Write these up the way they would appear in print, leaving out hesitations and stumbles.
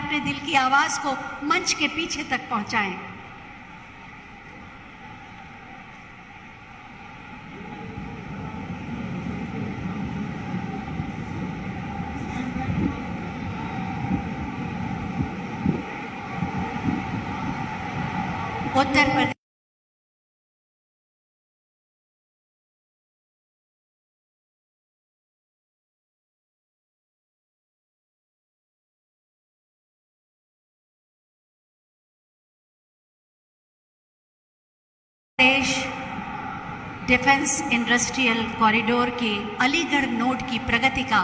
अपने दिल की आवाज को मंच के पीछे तक पहुंचाएं। Uttar Pradesh defence industrial corridor के अलीगढ़ नोड की प्रगति का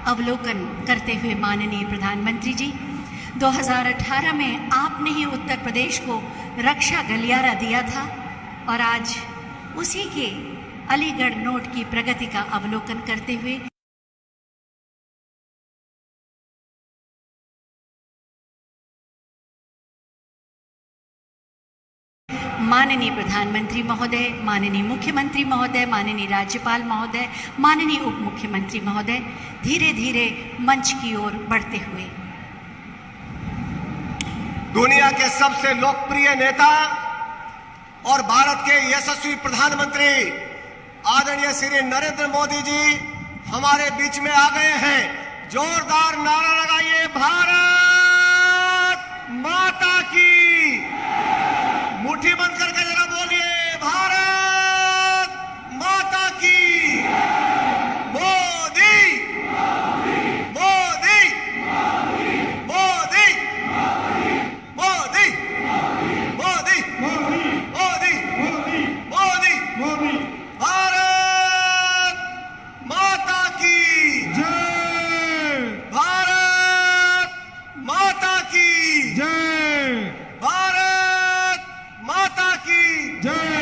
अवलोकन करते हुए माननीय प्रधानमंत्री जी, 2018 में आपने ही उत्तर प्रदेश को रक्षा गलियारा दिया था और आज उसी के अलीगढ़ नोड की प्रगति का अवलोकन करते हुए माननीय प्रधानमंत्री महोदय, माननीय मुख्यमंत्री महोदय, माननीय राज्यपाल महोदय, माननीय उप मुख्यमंत्री महोदय धीरे धीरे मंच की ओर बढ़ते हुए दुनिया के सबसे लोकप्रिय नेता और भारत के यशस्वी प्रधानमंत्री आदरणीय श्री नरेंद्र मोदी जी हमारे बीच में आ गए हैं। जोरदार नारा लगाइए, भारत माता की। मुट्ठी बंद करके जरा बोलिए, भारत माता की। मोदी मोदी मोदी मोदी मोदी मोदी मोदी मोदी भारत माता की जय। भारत माता की जय। भारत माता की जय।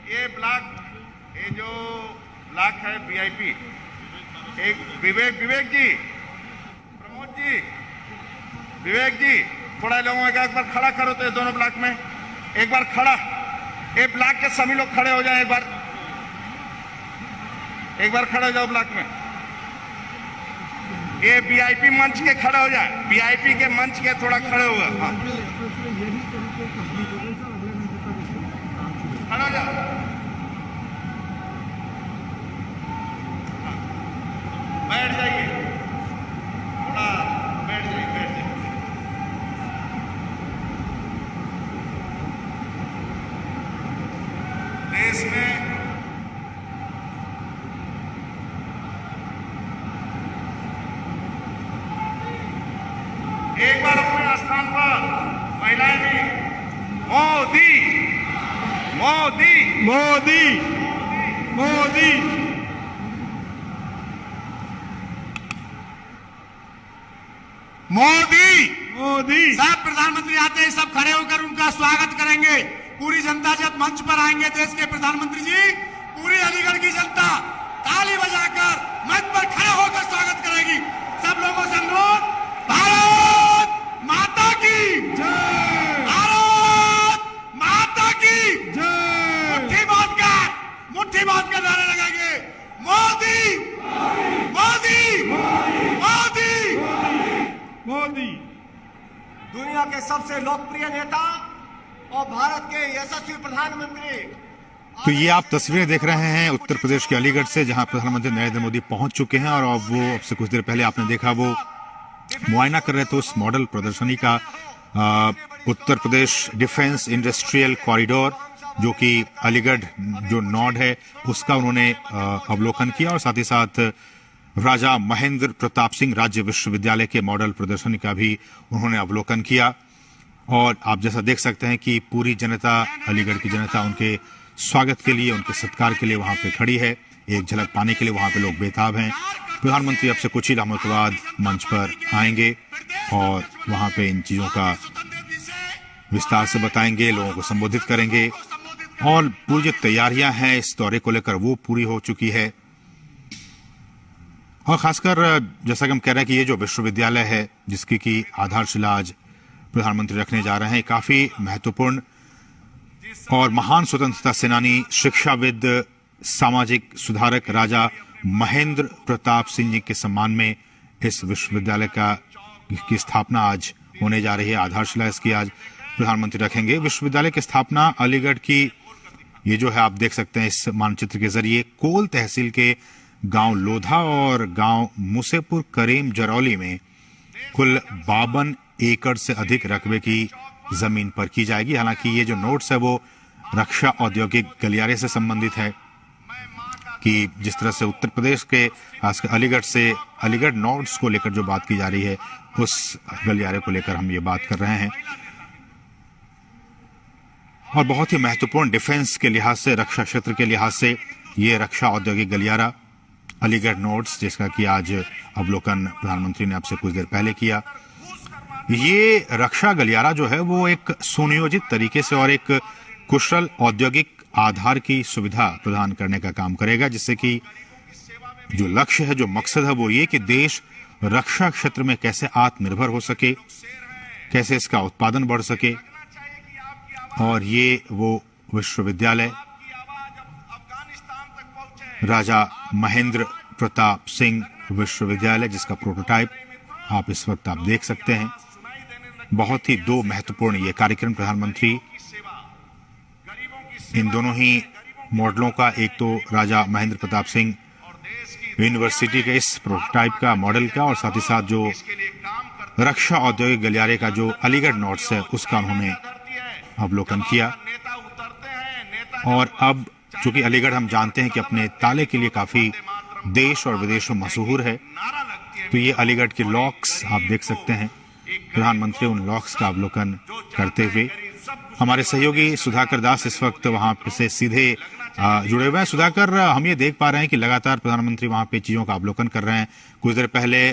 ये ब्लॉक, ये जो ब्लॉक है वीआईपी, एक विवेक जी, प्रमोद जी, विवेक जी, थोड़ा लोगों का एक बार खड़ा करो तो ये दोनों ब्लॉक में एक बार खड़ा, ये ब्लॉक के सभी लोग खड़े हो जाएं, एक बार खड़े हो जाओ ब्लॉक में। ये वीआईपी मंच के खड़े हो जाए, वीआईपी के मंच के थोड़ा खड़े होगा। हाँ, खड़ा हो जाओ। बैठ जाइए, थोड़ा बैठ जाइए, बैठ जाइए। देश में एक बार अपने स्थान पर महिलाएं भी मोदी मोदी मोदी मोदी। मोदी मोदी साहब प्रधानमंत्री आते ही सब खड़े होकर उनका स्वागत करेंगे। पूरी जनता जब मंच पर आएंगे देश के प्रधानमंत्री जी, पूरी अलीगढ़ की जनता ताली बजाकर मंच पर खड़े होकर स्वागत करेगी। सब लोगों से अनुरोध, भारत माता की जय। भारत माता की जय। मुट्ठी बांध कर नारे लगाएंगे, मोदी मोदी मोदी मोदी। दुनिया के सबसे लोकप्रिय नेता और भारत के यशस्वी प्रधानमंत्री। तो ये आप तस्वीरें देख रहे हैं उत्तर प्रदेश के अलीगढ़ से, जहां प्रधानमंत्री नरेंद्र मोदी पहुंच चुके हैं और अब वो, अब से कुछ देर पहले आपने देखा, वो मुआयना कर रहे थे उस मॉडल प्रदर्शनी का, Uttar Pradesh defence industrial corridor, जो कि अलीगढ़ जो नोड है उसका उन्होंने अवलोकन किया और साथ ही साथ राजा महेंद्र प्रताप सिंह राज्य विश्वविद्यालय के मॉडल प्रदर्शनी का भी उन्होंने अवलोकन किया। और आप जैसा देख सकते हैं कि पूरी जनता, अलीगढ़ की जनता उनके स्वागत के लिए, उनके सत्कार के लिए वहां पे खड़ी है। एक झलक पाने के लिए वहां पे लोग बेताब हैं। प्रधानमंत्री अब से कुछ ही लम्हों के बाद मंच पर आएंगे और वहां पे इन चीजों का विस्तार से बताएंगे, लोगों को संबोधित करेंगे और पूरी जो तैयारियां हैं इस दौरे को लेकर वो पूरी हो चुकी है। और खासकर जैसा कि हम कह रहे हैं कि ये जो विश्वविद्यालय है जिसकी की आधारशिला आज प्रधानमंत्री रखने जा रहे हैं, काफी महत्वपूर्ण और महान स्वतंत्रता सेनानी, शिक्षाविद, सामाजिक सुधारक राजा महेंद्र प्रताप सिंह जी के सम्मान में इस विश्वविद्यालय की स्थापना आज होने जा रही है। आधारशिला इसकी आज प्रधानमंत्री रखेंगे। विश्वविद्यालय की स्थापना अलीगढ़ की, ये जो है आप देख सकते हैं इस मानचित्र के जरिए, कोल तहसील के गांव लोधा और गांव मुसेपुर करीम जरौली में कुल 52 एकड़ से अधिक रकबे की जमीन पर की जाएगी। हालांकि ये जो नोट्स है वो रक्षा औद्योगिक गलियारे से संबंधित है कि जिस तरह से उत्तर प्रदेश के खासकर अलीगढ़ से अलीगढ़ नोट्स को लेकर जो बात की जा रही है उस गलियारे को लेकर हम ये बात कर रहे हैं। और बहुत ही महत्वपूर्ण डिफेंस के लिहाज से, रक्षा क्षेत्र के लिहाज से ये रक्षा औद्योगिक गलियारा अलीगढ़ नोट्स, जिसका कि आज अवलोकन प्रधानमंत्री ने आपसे कुछ देर पहले किया, ये रक्षा गलियारा जो है वो एक सुनियोजित तरीके से और एक कुशल औद्योगिक आधार की सुविधा प्रदान करने का काम करेगा, जिससे कि जो लक्ष्य है, जो मकसद है वो ये कि देश रक्षा क्षेत्र में कैसे आत्मनिर्भर हो सके, कैसे इसका उत्पादन बढ़ सके। और ये वो विश्वविद्यालय राजा महेंद्र प्रताप सिंह विश्वविद्यालय, जिसका प्रोटोटाइप आप इस वक्त आप देख सकते हैं। बहुत ही दो महत्वपूर्ण ये कार्यक्रम प्रधानमंत्री इन दोनों ही मॉडलों का, एक तो राजा महेंद्र प्रताप सिंह यूनिवर्सिटी के इस प्रोटोटाइप का, मॉडल का, और साथ ही साथ जो रक्षा औद्योगिक गलियारे का जो अलीगढ़ नोट्स है उसका उन्होंने अवलोकन किया। और अब चूंकि अलीगढ़ हम जानते हैं कि अपने ताले के लिए काफी देश और विदेश में मशहूर है, तो ये अलीगढ़ के लॉक्स आप देख सकते हैं। प्रधानमंत्री उन लॉक्स का अवलोकन करते हुए, हमारे सहयोगी सुधाकर दास इस वक्त वहां से सीधे जुड़े हुए हैं। सुधाकर, हम ये देख पा रहे हैं कि लगातार प्रधानमंत्री वहां पे चीजों का अवलोकन कर रहे हैं। कुछ देर पहले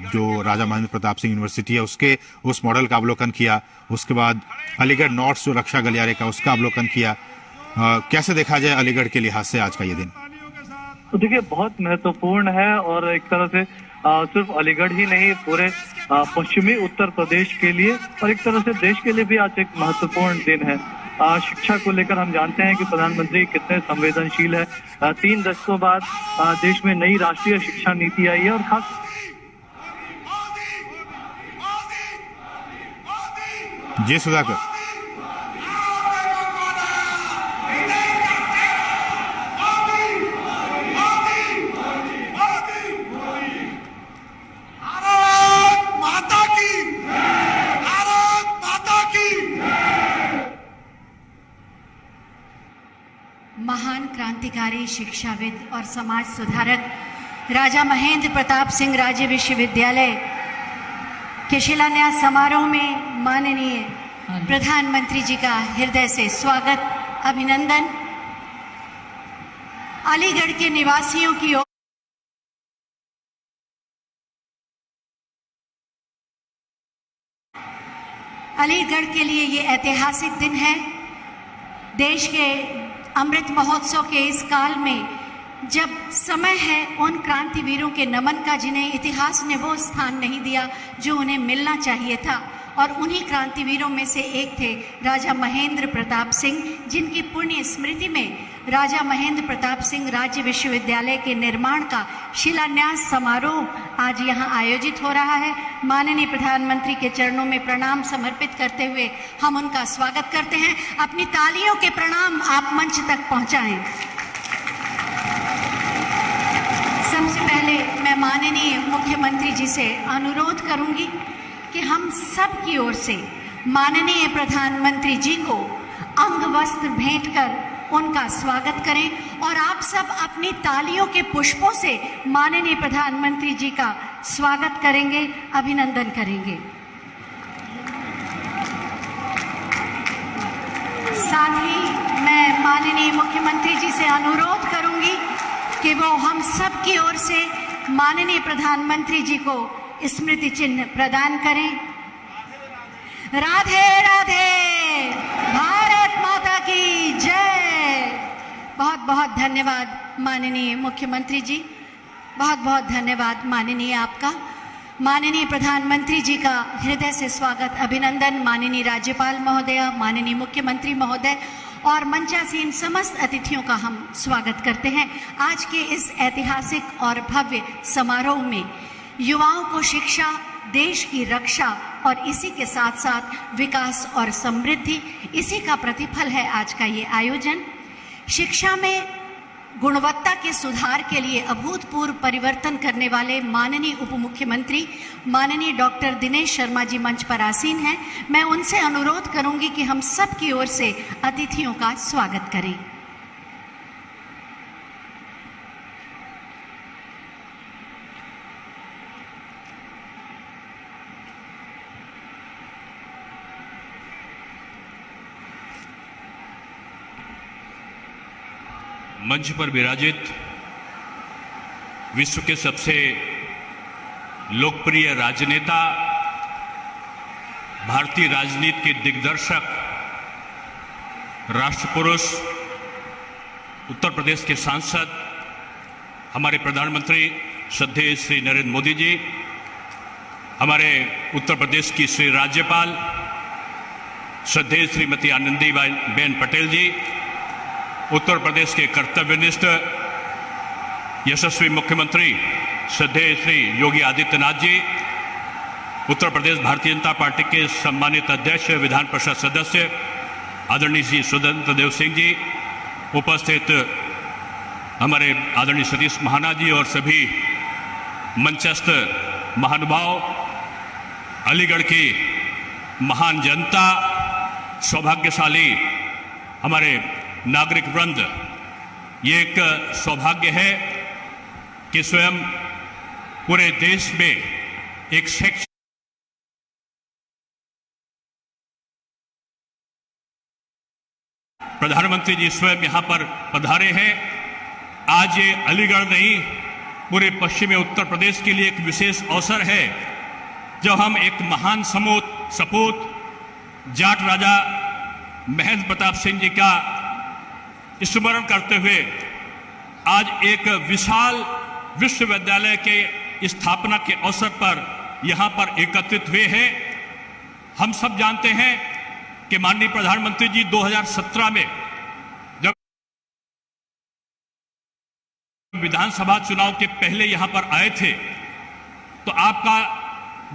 जो राजा महेंद्र प्रताप सिंह यूनिवर्सिटी है उसके उस मॉडल का अवलोकन किया, उसके बाद अलीगढ़ नोट्स जो रक्षा गलियारे का उसका अवलोकन किया। कैसे देखा जाए अलीगढ़ के लिहाज से आज का ये दिन? तो देखिए, बहुत महत्वपूर्ण है और एक तरह से सिर्फ अलीगढ़ ही नहीं, पूरे पश्चिमी उत्तर प्रदेश के लिए और एक तरह से देश के लिए भी आज एक महत्वपूर्ण दिन है। शिक्षा को लेकर हम जानते हैं कि प्रधानमंत्री कितने संवेदनशील है। 3 दशकों बाद देश में नई राष्ट्रीय शिक्षा नीति आई है और खास जी सुधाकर, महान क्रांतिकारी, शिक्षाविद और समाज सुधारक राजा महेंद्र प्रताप सिंह राज्य विश्वविद्यालय के शिलान्यास समारोह में माननीय प्रधानमंत्री जी का हृदय से स्वागत, अभिनंदन। अलीगढ़ के निवासियों की ओर अलीगढ़ के लिए ये ऐतिहासिक दिन है। देश के अमृत महोत्सव के इस काल में जब समय है उन क्रांतिवीरों के नमन का जिन्हें इतिहास ने वो स्थान नहीं दिया जो उन्हें मिलना चाहिए था, और उन्हीं क्रांतिवीरों में से एक थे राजा महेंद्र प्रताप सिंह, जिनकी पुण्य स्मृति में राजा महेंद्र प्रताप सिंह राज्य विश्वविद्यालय के निर्माण का शिलान्यास समारोह आज यहाँ आयोजित हो रहा है। माननीय प्रधानमंत्री के चरणों में प्रणाम समर्पित करते हुए हम उनका स्वागत करते हैं। अपनी तालियों के प्रणाम आप मंच तक पहुंचाएं। सबसे पहले मैं माननीय मुख्यमंत्री जी से अनुरोध करूंगी कि हम सब की ओर से माननीय प्रधानमंत्री जी को अंग वस्त्र भेंट कर उनका स्वागत करें और आप सब अपनी तालियों के पुष्पों से माननीय प्रधानमंत्री जी का स्वागत करेंगे, अभिनंदन करेंगे। साथ ही मैं माननीय मुख्यमंत्री जी से अनुरोध करूंगी कि वो हम सब की ओर से माननीय प्रधानमंत्री जी को स्मृति चिन्ह प्रदान करें। राधे राधे, भारत माता की जय। बहुत बहुत धन्यवाद माननीय मुख्यमंत्री जी, बहुत बहुत धन्यवाद माननीय आपका। माननीय प्रधानमंत्री जी का हृदय से स्वागत, अभिनंदन। माननीय राज्यपाल महोदय, माननीय मुख्यमंत्री महोदय और मंचासीन समस्त अतिथियों का हम स्वागत करते हैं। आज के इस ऐतिहासिक और भव्य समारोह में युवाओं को शिक्षा, देश की रक्षा और इसी के साथ साथ विकास और समृद्धि, इसी का प्रतिफल है आज का ये आयोजन। शिक्षा में गुणवत्ता के सुधार के लिए अभूतपूर्व परिवर्तन करने वाले माननीय उप मुख्यमंत्री माननीय डॉक्टर दिनेश शर्मा जी मंच पर आसीन हैं। मैं उनसे अनुरोध करूंगी कि हम सब की ओर से अतिथियों का स्वागत करें। मंच पर विराजित विश्व के सबसे लोकप्रिय राजनेता, भारतीय राजनीति के दिग्दर्शक, राष्ट्रपुरुष, उत्तर प्रदेश के सांसद, हमारे प्रधानमंत्री श्रद्धेय श्री नरेंद्र मोदी जी, हमारे उत्तर प्रदेश की श्री राज्यपाल श्रद्धेय श्रीमती आनंदीबेन पटेल जी, उत्तर प्रदेश के कर्तव्यनिष्ठ यशस्वी मुख्यमंत्री श्रद्धेय श्री योगी आदित्यनाथ जी, उत्तर प्रदेश भारतीय जनता पार्टी के सम्मानित अध्यक्ष, विधान परिषद सदस्य आदरणीय श्री स्वतंत्र देव सिंह जी, उपस्थित हमारे आदरणीय सतीश महाना जी और सभी मंचस्थ महानुभाव, अलीगढ़ की महान जनता, सौभाग्यशाली हमारे नागरिक वृंद, ये एक सौभाग्य है कि स्वयं पूरे देश में एक शैक्षिक प्रधानमंत्री जी स्वयं यहाँ पर पधारे हैं। आज ये अलीगढ़ नहीं, पूरे पश्चिमी उत्तर प्रदेश के लिए एक विशेष अवसर है जब हम एक महान सपूत जाट राजा महेंद्र प्रताप सिंह जी का स्मरण करते हुए आज एक विशाल विश्वविद्यालय के स्थापना के अवसर पर यहाँ पर एकत्रित हुए हैं। हम सब जानते हैं कि माननीय प्रधानमंत्री जी 2017 में जब विधानसभा चुनाव के पहले यहाँ पर आए थे तो आपका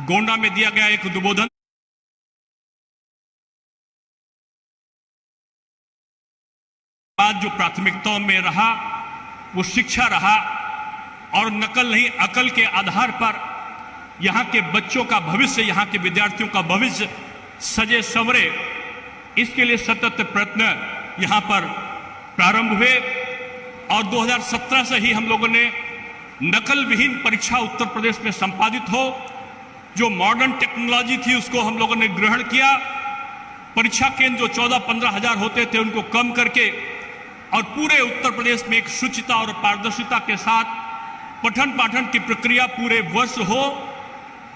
गोंडा में दिया गया एक उद्बोधन बाद जो प्राथमिकताओं में रहा वो शिक्षा रहा और नकल नहीं अकल के आधार पर यहाँ के बच्चों का भविष्य, यहाँ के विद्यार्थियों का भविष्य सजे संवरे, इसके लिए सतत प्रयत्न यहाँ पर प्रारंभ हुए और 2017 से ही हम लोगों ने नकल विहीन परीक्षा उत्तर प्रदेश में संपादित हो, जो मॉडर्न टेक्नोलॉजी थी उसको हम लोगों ने ग्रहण किया। परीक्षा केंद्र जो 14-15 हजार होते थे उनको कम करके और पूरे उत्तर प्रदेश में एक शुचिता और पारदर्शिता के साथ पठन पाठन की प्रक्रिया पूरे वर्ष हो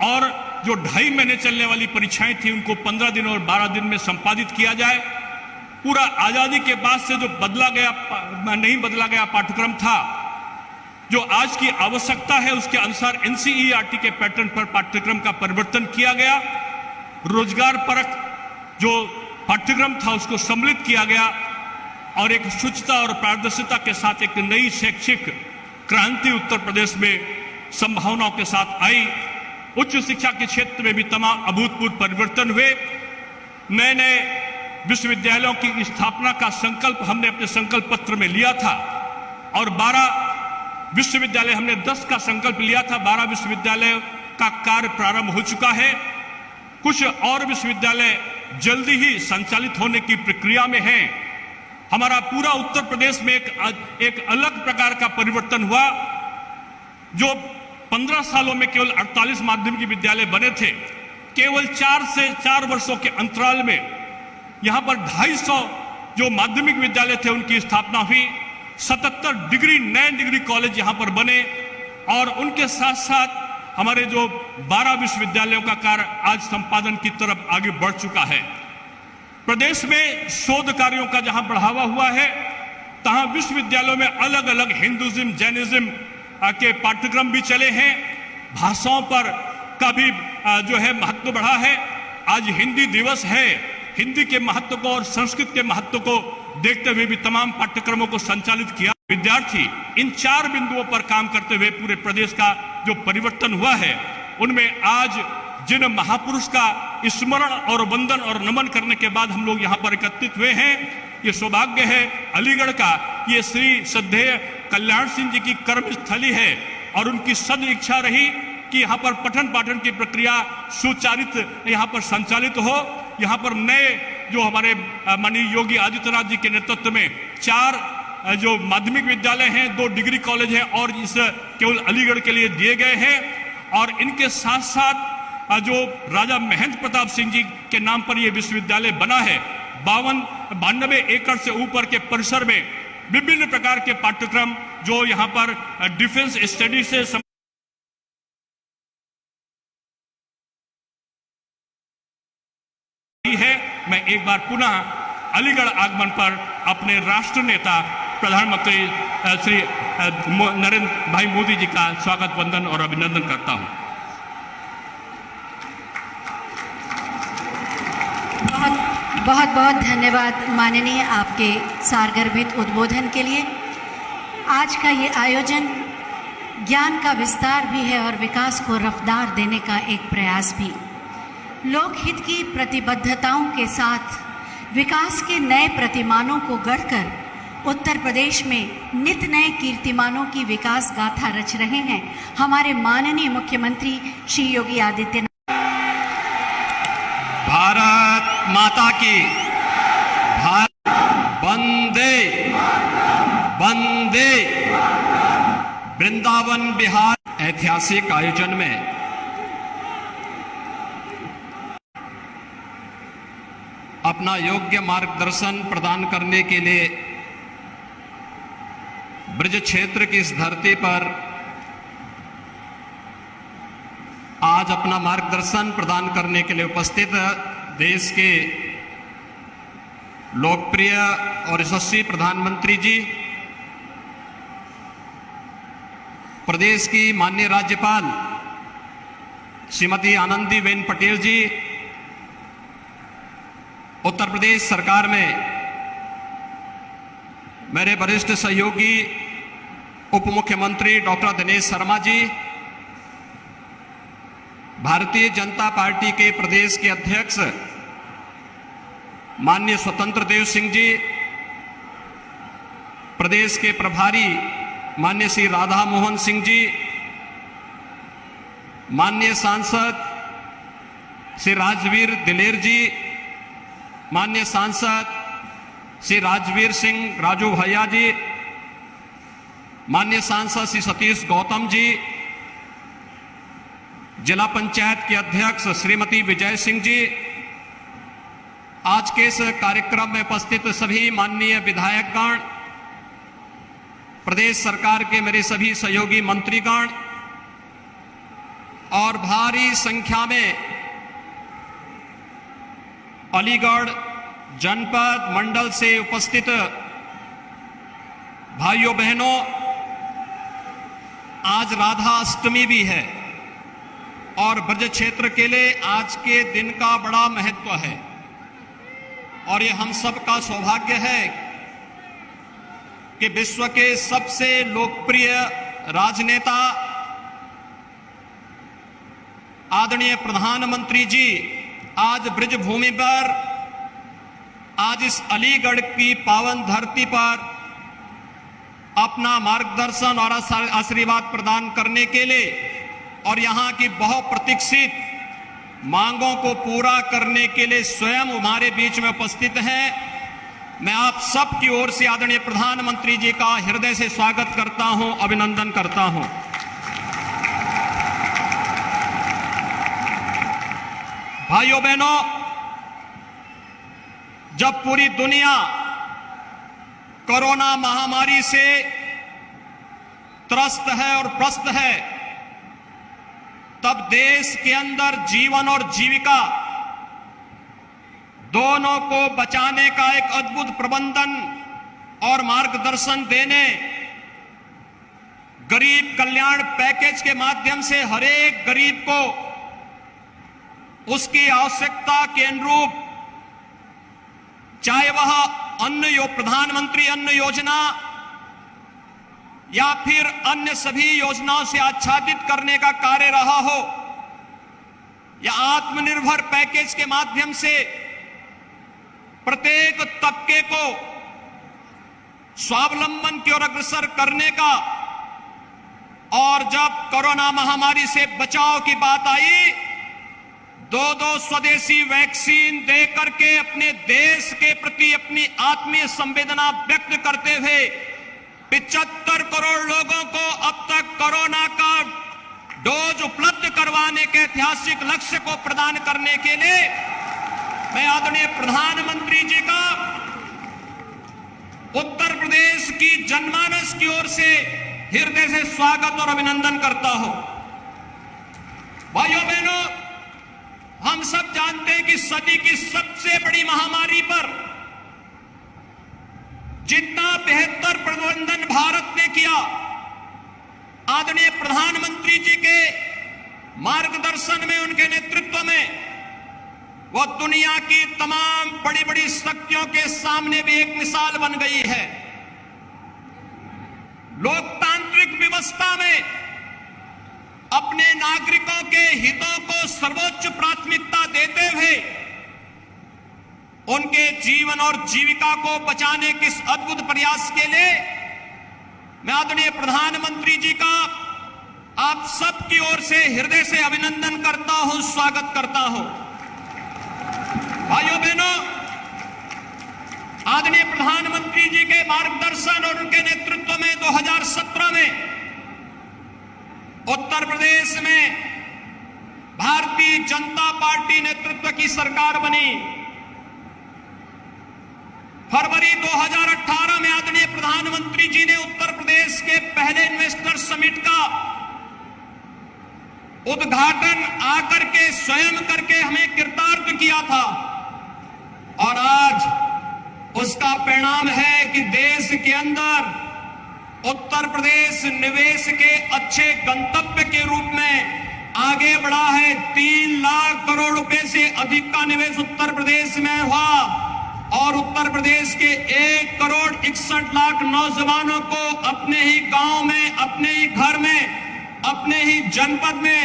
और जो 2.5 महीने चलने वाली परीक्षाएं थी उनको 15 दिन और 12 दिन में संपादित किया जाए। पूरा आजादी के बाद से जो नहीं बदला गया पाठ्यक्रम था, जो आज की आवश्यकता है उसके अनुसार NCERT के पैटर्न पर पाठ्यक्रम का परिवर्तन किया गया। रोजगार परक जो पाठ्यक्रम था उसको सम्मिलित किया गया और एक शुचिता और पारदर्शिता के साथ एक नई शैक्षिक क्रांति उत्तर प्रदेश में संभावनाओं के साथ आई। उच्च शिक्षा के क्षेत्र में भी तमाम अभूतपूर्व परिवर्तन हुए। नए नए विश्वविद्यालयों की स्थापना का संकल्प हमने अपने संकल्प पत्र में लिया था और 12 विश्वविद्यालय, हमने 10 का संकल्प लिया था, 12 विश्वविद्यालय का कार्य प्रारंभ हो चुका है। कुछ और विश्वविद्यालय जल्दी ही संचालित होने की प्रक्रिया में है। हमारा पूरा उत्तर प्रदेश में एक अलग प्रकार का परिवर्तन हुआ। जो 15 सालों में केवल 48 माध्यमिक विद्यालय बने थे, केवल 4 से 4 वर्षों के अंतराल में यहाँ पर 250 जो माध्यमिक विद्यालय थे उनकी स्थापना हुई। 77 नए डिग्री कॉलेज यहाँ पर बने और उनके साथ साथ हमारे जो 12 विश्वविद्यालयों का कार्य आज संपादन की तरफ आगे बढ़ चुका है। प्रदेश में शोध कार्यों का जहां बढ़ावा हुआ है, तहां विश्वविद्यालयों में अलग अलग हिंदुइज्म, जैनिज्म के पाठ्यक्रम भी चले हैं। भाषाओं पर का भी जो है महत्व बढ़ा है। आज हिंदी दिवस है, हिंदी के महत्व को और संस्कृत के महत्व को देखते हुए भी तमाम पाठ्यक्रमों को संचालित किया। विद्यार्थी इन 4 बिंदुओं पर काम करते हुए पूरे प्रदेश का जो परिवर्तन हुआ है, उनमें आज जिन महापुरुष का स्मरण और वंदन और नमन करने के बाद हम लोग यहाँ पर एकत्रित हुए हैं, ये सौभाग्य है अलीगढ़ का। ये श्री श्रद्धेय कल्याण सिंह जी की कर्मस्थली है और उनकी सद इच्छा रही कि यहाँ पर पठन पाठन की प्रक्रिया सुचारित यहाँ पर संचालित हो। यहाँ पर नए जो हमारे माननीय योगी आदित्यनाथ जी के नेतृत्व में 4 जो माध्यमिक विद्यालय हैं, 2 डिग्री कॉलेज हैं और इस केवल अलीगढ़ के लिए दिए गए हैं। और इनके साथ साथ जो राजा महेंद्र प्रताप सिंह जी के नाम पर यह विश्वविद्यालय बना है, 92 एकड़ से ऊपर के परिसर में विभिन्न प्रकार के पाठ्यक्रम जो यहाँ पर डिफेंस स्टडी से है। मैं एक बार पुनः अलीगढ़ आगमन पर अपने राष्ट्र नेता प्रधानमंत्री श्री नरेंद्र भाई मोदी जी का स्वागत, वंदन और अभिनंदन करता हूं। बहुत बहुत धन्यवाद माननीय आपके सारगर्भित उद्बोधन के लिए। आज का ये आयोजन ज्ञान का विस्तार भी है और विकास को रफ्तार देने का एक प्रयास भी। लोकहित की प्रतिबद्धताओं के साथ विकास के नए प्रतिमानों को गढ़कर उत्तर प्रदेश में नित नए कीर्तिमानों की विकास गाथा रच रहे हैं हमारे माननीय मुख्यमंत्री श्री योगी आदित्यनाथ। भारत माता की, भारत वंदे वंदे। वृंदावन बिहार ऐतिहासिक आयोजन में अपना योग्य मार्गदर्शन प्रदान करने के लिए ब्रज क्षेत्र की इस धरती पर आज अपना मार्गदर्शन प्रदान करने के लिए उपस्थित देश के लोकप्रिय और यशस्वी प्रधानमंत्री जी, प्रदेश की माननीय राज्यपाल श्रीमती आनंदीबेन पटेल जी, उत्तर प्रदेश सरकार में मेरे वरिष्ठ सहयोगी उप मुख्यमंत्री डॉक्टर दिनेश शर्मा जी, भारतीय जनता पार्टी के प्रदेश के अध्यक्ष माननीय स्वतंत्र देव सिंह जी, प्रदेश के प्रभारी माननीय श्री राधा मोहन सिंह जी, माननीय सांसद श्री राजवीर दिलेर जी, माननीय सांसद श्री राजवीर सिंह राजू भैया जी, माननीय सांसद श्री सतीश गौतम जी, जिला पंचायत के अध्यक्ष श्रीमती विजय सिंह जी, आज के इस कार्यक्रम में उपस्थित सभी माननीय विधायकगण, प्रदेश सरकार के मेरे सभी सहयोगी मंत्रीगण और भारी संख्या में अलीगढ़ जनपद मंडल से उपस्थित भाइयों बहनों, आज राधा अष्टमी भी है और ब्रज क्षेत्र के लिए आज के दिन का बड़ा महत्व है और ये हम सब का सौभाग्य है कि विश्व के सबसे लोकप्रिय राजनेता आदरणीय प्रधानमंत्री जी आज ब्रज भूमि पर, आज इस अलीगढ़ की पावन धरती पर अपना मार्गदर्शन और आशीर्वाद प्रदान करने के लिए और यहाँ की बहुत प्रतीक्षित मांगों को पूरा करने के लिए स्वयं हमारे बीच में उपस्थित हैं। मैं आप सब की ओर से आदरणीय प्रधानमंत्री जी का हृदय से स्वागत करता हूं, अभिनंदन करता हूं। भाइयों बहनों, जब पूरी दुनिया कोरोना महामारी से त्रस्त है और प्रस्त है, तब देश के अंदर जीवन और जीविका दोनों को बचाने का एक अद्भुत प्रबंधन और मार्गदर्शन देने, गरीब कल्याण पैकेज के माध्यम से हर एक गरीब को उसकी आवश्यकता के अनुरूप, चाहे वह प्रधानमंत्री अन्न योजना या फिर अन्य सभी योजनाओं से आच्छादित करने का कार्य रहा हो, या आत्मनिर्भर पैकेज के माध्यम से प्रत्येक तबके को स्वावलंबन की ओर अग्रसर करने का, और जब कोरोना महामारी से बचाव की बात आई, 2 स्वदेशी वैक्सीन दे करके अपने देश के प्रति अपनी आत्मीय संवेदना व्यक्त करते हुए 75 करोड़ लोगों को अब तक कोरोना का डोज उपलब्ध करवाने के ऐतिहासिक लक्ष्य को प्रदान करने के लिए मैं आदरणीय प्रधानमंत्री जी का उत्तर प्रदेश की जनमानस की ओर से हृदय से स्वागत और अभिनंदन करता हूं। भाइयों बहनों, हम सब जानते हैं कि सदी की सबसे बड़ी महामारी पर जितना बेहतर प्रबंधन भारत ने किया, आदरणीय प्रधानमंत्री जी के मार्गदर्शन में, उनके नेतृत्व में, वह दुनिया की तमाम बड़ी बड़ी शक्तियों के सामने भी एक मिसाल बन गई है। लोकतांत्रिक व्यवस्था में अपने नागरिकों के हितों को सर्वोच्च प्राथमिकता देते हुए उनके जीवन और जीविका को बचाने के इस अद्भुत प्रयास के लिए मैं आदरणीय प्रधानमंत्री जी का आप सबकी ओर से हृदय से अभिनंदन करता हूं, स्वागत करता हूं। भाइयों बहनों, आदरणीय प्रधानमंत्री जी के मार्गदर्शन और उनके नेतृत्व में 2017 में उत्तर प्रदेश में भारतीय जनता पार्टी नेतृत्व की सरकार बनी। फरवरी 2018 में आदरणीय प्रधानमंत्री जी ने उत्तर प्रदेश के पहले इन्वेस्टर समिट का उद्घाटन आकर के स्वयं करके हमें कृतार्थ किया था, और आज उसका परिणाम है कि देश के अंदर उत्तर प्रदेश निवेश के अच्छे गंतव्य के रूप में आगे बढ़ा है। 3 लाख करोड़ रुपए से अधिक का निवेश उत्तर प्रदेश में हुआ, और उत्तर प्रदेश के 1 करोड़ 61 लाख नौजवानों को अपने ही गांव में, अपने ही घर में, अपने ही जनपद में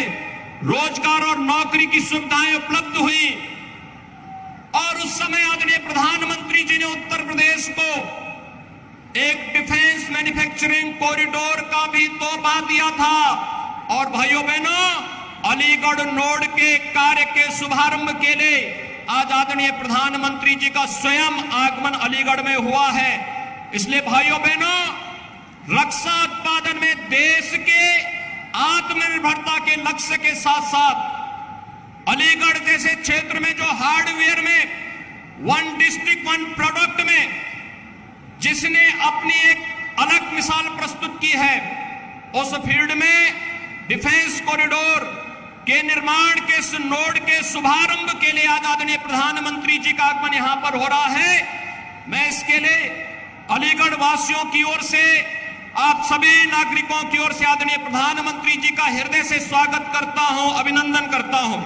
रोजगार और नौकरी की सुविधाएं उपलब्ध हुई। और उस समय आदरणीय प्रधानमंत्री जी ने उत्तर प्रदेश को एक डिफेंस मैन्युफैक्चरिंग कॉरिडोर का भी तोहफा दिया था। और भाइयों बहनों, अलीगढ़ नोड के कार्य के शुभारंभ के लिए आज आदरणीय प्रधानमंत्री जी का स्वयं आगमन अलीगढ़ में हुआ है। इसलिए भाइयों बहनों, रक्षा उत्पादन में देश के आत्मनिर्भरता के लक्ष्य के साथ साथ अलीगढ़ जैसे क्षेत्र में जो हार्डवेयर में 1 डिस्ट्रिक्ट 1 प्रोडक्ट में जिसने अपनी एक अलग मिसाल प्रस्तुत की है, उस फील्ड में डिफेंस कॉरिडोर के निर्माण के इस नोड के शुभारंभ के लिए आज आदरणीय प्रधानमंत्री जी का आगमन यहां पर हो रहा है। मैं इसके लिए अलीगढ़ वासियों की ओर से, आप सभी नागरिकों की ओर से आदरणीय प्रधानमंत्री जी का हृदय से स्वागत करता हूं, अभिनंदन करता हूं।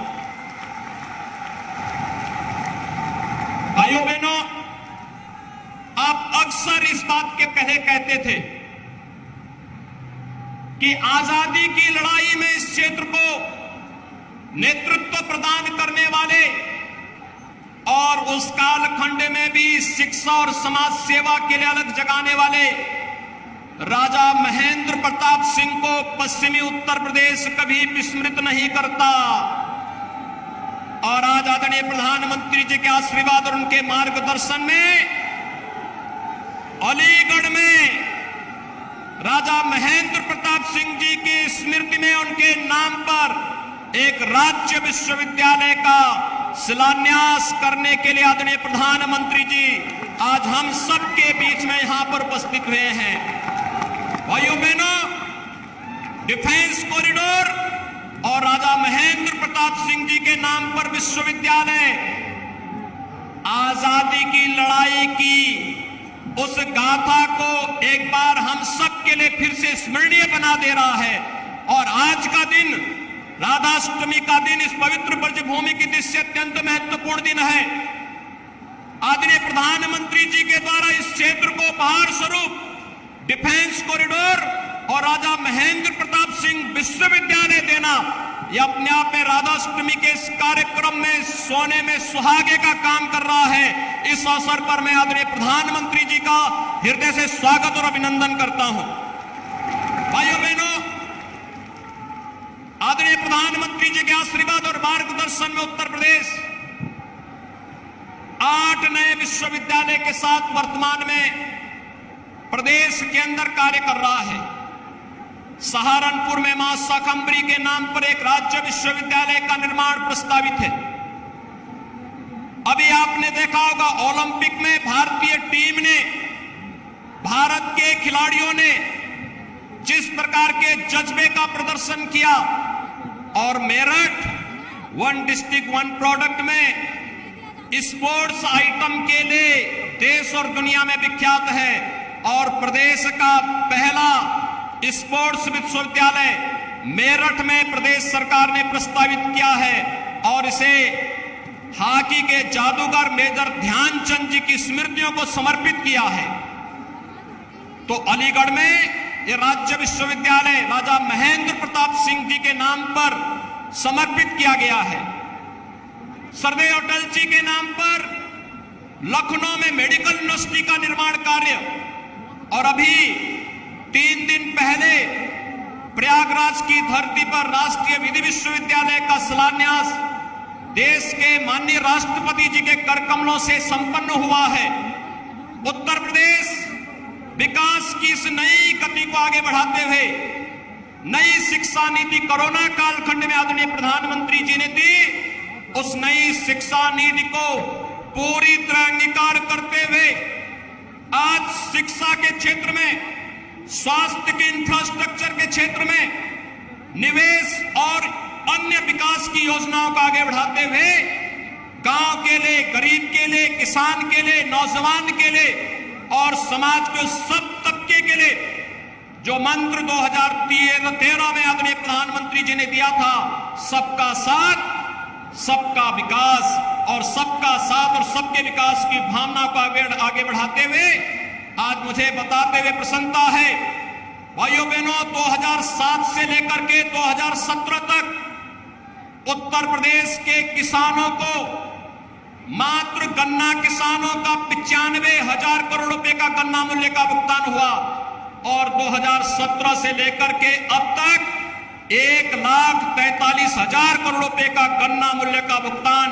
भाइयों बहनों, आप अक्सर इस बात के पहले कहते थे कि आजादी की लड़ाई में इस क्षेत्र को नेतृत्व प्रदान करने वाले और उस कालखंड में भी शिक्षा और समाज सेवा के लिए अलग जगाने वाले राजा महेंद्र प्रताप सिंह को पश्चिमी उत्तर प्रदेश कभी विस्मृत नहीं करता। और आज आदरणीय प्रधानमंत्री जी के आशीर्वाद और उनके मार्गदर्शन में अलीगढ़ में राजा महेंद्र प्रताप सिंह जी की स्मृति में उनके नाम पर एक राज्य विश्वविद्यालय का शिलान्यास करने के लिए आदरणीय प्रधानमंत्री जी आज हम सबके बीच में यहां पर उपस्थित हुए हैं। भाइयों बहनों, डिफेंस कॉरिडोर और राजा महेंद्र प्रताप सिंह जी के नाम पर विश्वविद्यालय आजादी की लड़ाई की उस गाथा को एक बार हम सब के लिए फिर से स्मरणीय बना दे रहा है। और आज का दिन, राधाष्टमी का दिन, इस पवित्र ब्रजभूमि की दृश्य अत्यंत महत्वपूर्ण दिन है। आदरणीय प्रधानमंत्री जी के द्वारा इस क्षेत्र को उपहार स्वरूप डिफेंस कॉरिडोर और राजा महेंद्र प्रताप सिंह विश्वविद्यालय देना, यह अपने आप में राधाष्टमी के इस कार्यक्रम में सोने में सुहागे का काम कर रहा है। इस अवसर पर मैं आदरणीय प्रधानमंत्री जी का हृदय से स्वागत और अभिनंदन करता हूं। भाइयों बहनों, आदरणीय प्रधानमंत्री जी के आशीर्वाद और मार्गदर्शन में उत्तर प्रदेश 8 नए विश्वविद्यालय के साथ वर्तमान में प्रदेश के अंदर कार्य कर रहा है। सहारनपुर में मां शाकंभरी के नाम पर एक राज्य विश्वविद्यालय का निर्माण प्रस्तावित है। अभी आपने देखा होगा ओलंपिक में भारतीय टीम ने, भारत के खिलाड़ियों ने जिस प्रकार के जज्बे का प्रदर्शन किया और Meerut one district one product में स्पोर्ट्स आइटम के लिए देश और दुनिया में विख्यात है और प्रदेश का पहला स्पोर्ट्स विश्वविद्यालय मेरठ में प्रदेश सरकार ने प्रस्तावित किया है और इसे हॉकी के जादूगर मेजर ध्यानचंद जी की स्मृतियों को समर्पित किया है। तो अलीगढ़ में यह राज्य विश्वविद्यालय राजा महेंद्र प्रताप सिंह जी के नाम पर समर्पित किया गया है। सरदेव अटल जी के नाम पर लखनऊ में मेडिकल यूनिवर्सिटी का निर्माण कार्य और अभी 3 दिन पहले प्रयागराज की धरती पर राष्ट्रीय विधि विश्वविद्यालय का शिलान्यास देश के माननीय राष्ट्रपति जी के कर कमलों से संपन्न हुआ है। उत्तर प्रदेश विकास की इस नई गति को आगे बढ़ाते हुए नई शिक्षा नीति कोरोना कालखंड में आदरणीय प्रधानमंत्री जी ने दी, उस नई शिक्षा नीति को पूरी तरह अंगीकार करते हुए आज शिक्षा के क्षेत्र में, स्वास्थ्य के इंफ्रास्ट्रक्चर के क्षेत्र में निवेश और अन्य विकास की योजनाओं को आगे बढ़ाते हुए गांव के लिए, गरीब के लिए, किसान के लिए, नौजवान के लिए और समाज के सब तबके के लिए जो मंत्र 2013 में आदरणीय प्रधानमंत्री जी ने दिया था, सबका साथ सबका विकास और सबका साथ और सबके विकास की भावना को आगे बढ़ाते हुए आज मुझे बताते हुए प्रसन्नता है, भाइयों बहनों, 2007 से लेकर के 2017 तक उत्तर प्रदेश के किसानों को मात्र गन्ना किसानों का 95,000 करोड़ रुपए का गन्ना मूल्य का भुगतान हुआ और 2017 से लेकर के अब तक 1,43,000 करोड़ रुपए का गन्ना मूल्य का भुगतान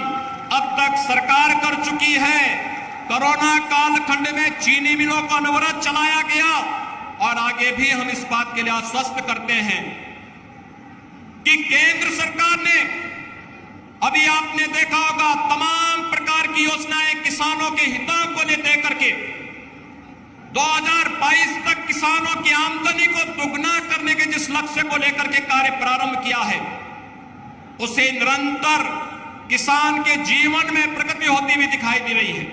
अब तक सरकार कर चुकी है। कोरोना कालखंड में चीनी मिलों का अनवरत चलाया गया और आगे भी हम इस बात के लिए आश्वस्त करते हैं कि केंद्र सरकार ने, अभी आपने देखा होगा, तमाम प्रकार की योजनाएं किसानों के हितों को लेकर करके 2022 तक किसानों की आमदनी को दुगना करने के जिस लक्ष्य को लेकर के कार्य प्रारंभ किया है, उसे निरंतर किसान के जीवन में प्रगति होती हुई दिखाई दे रही है।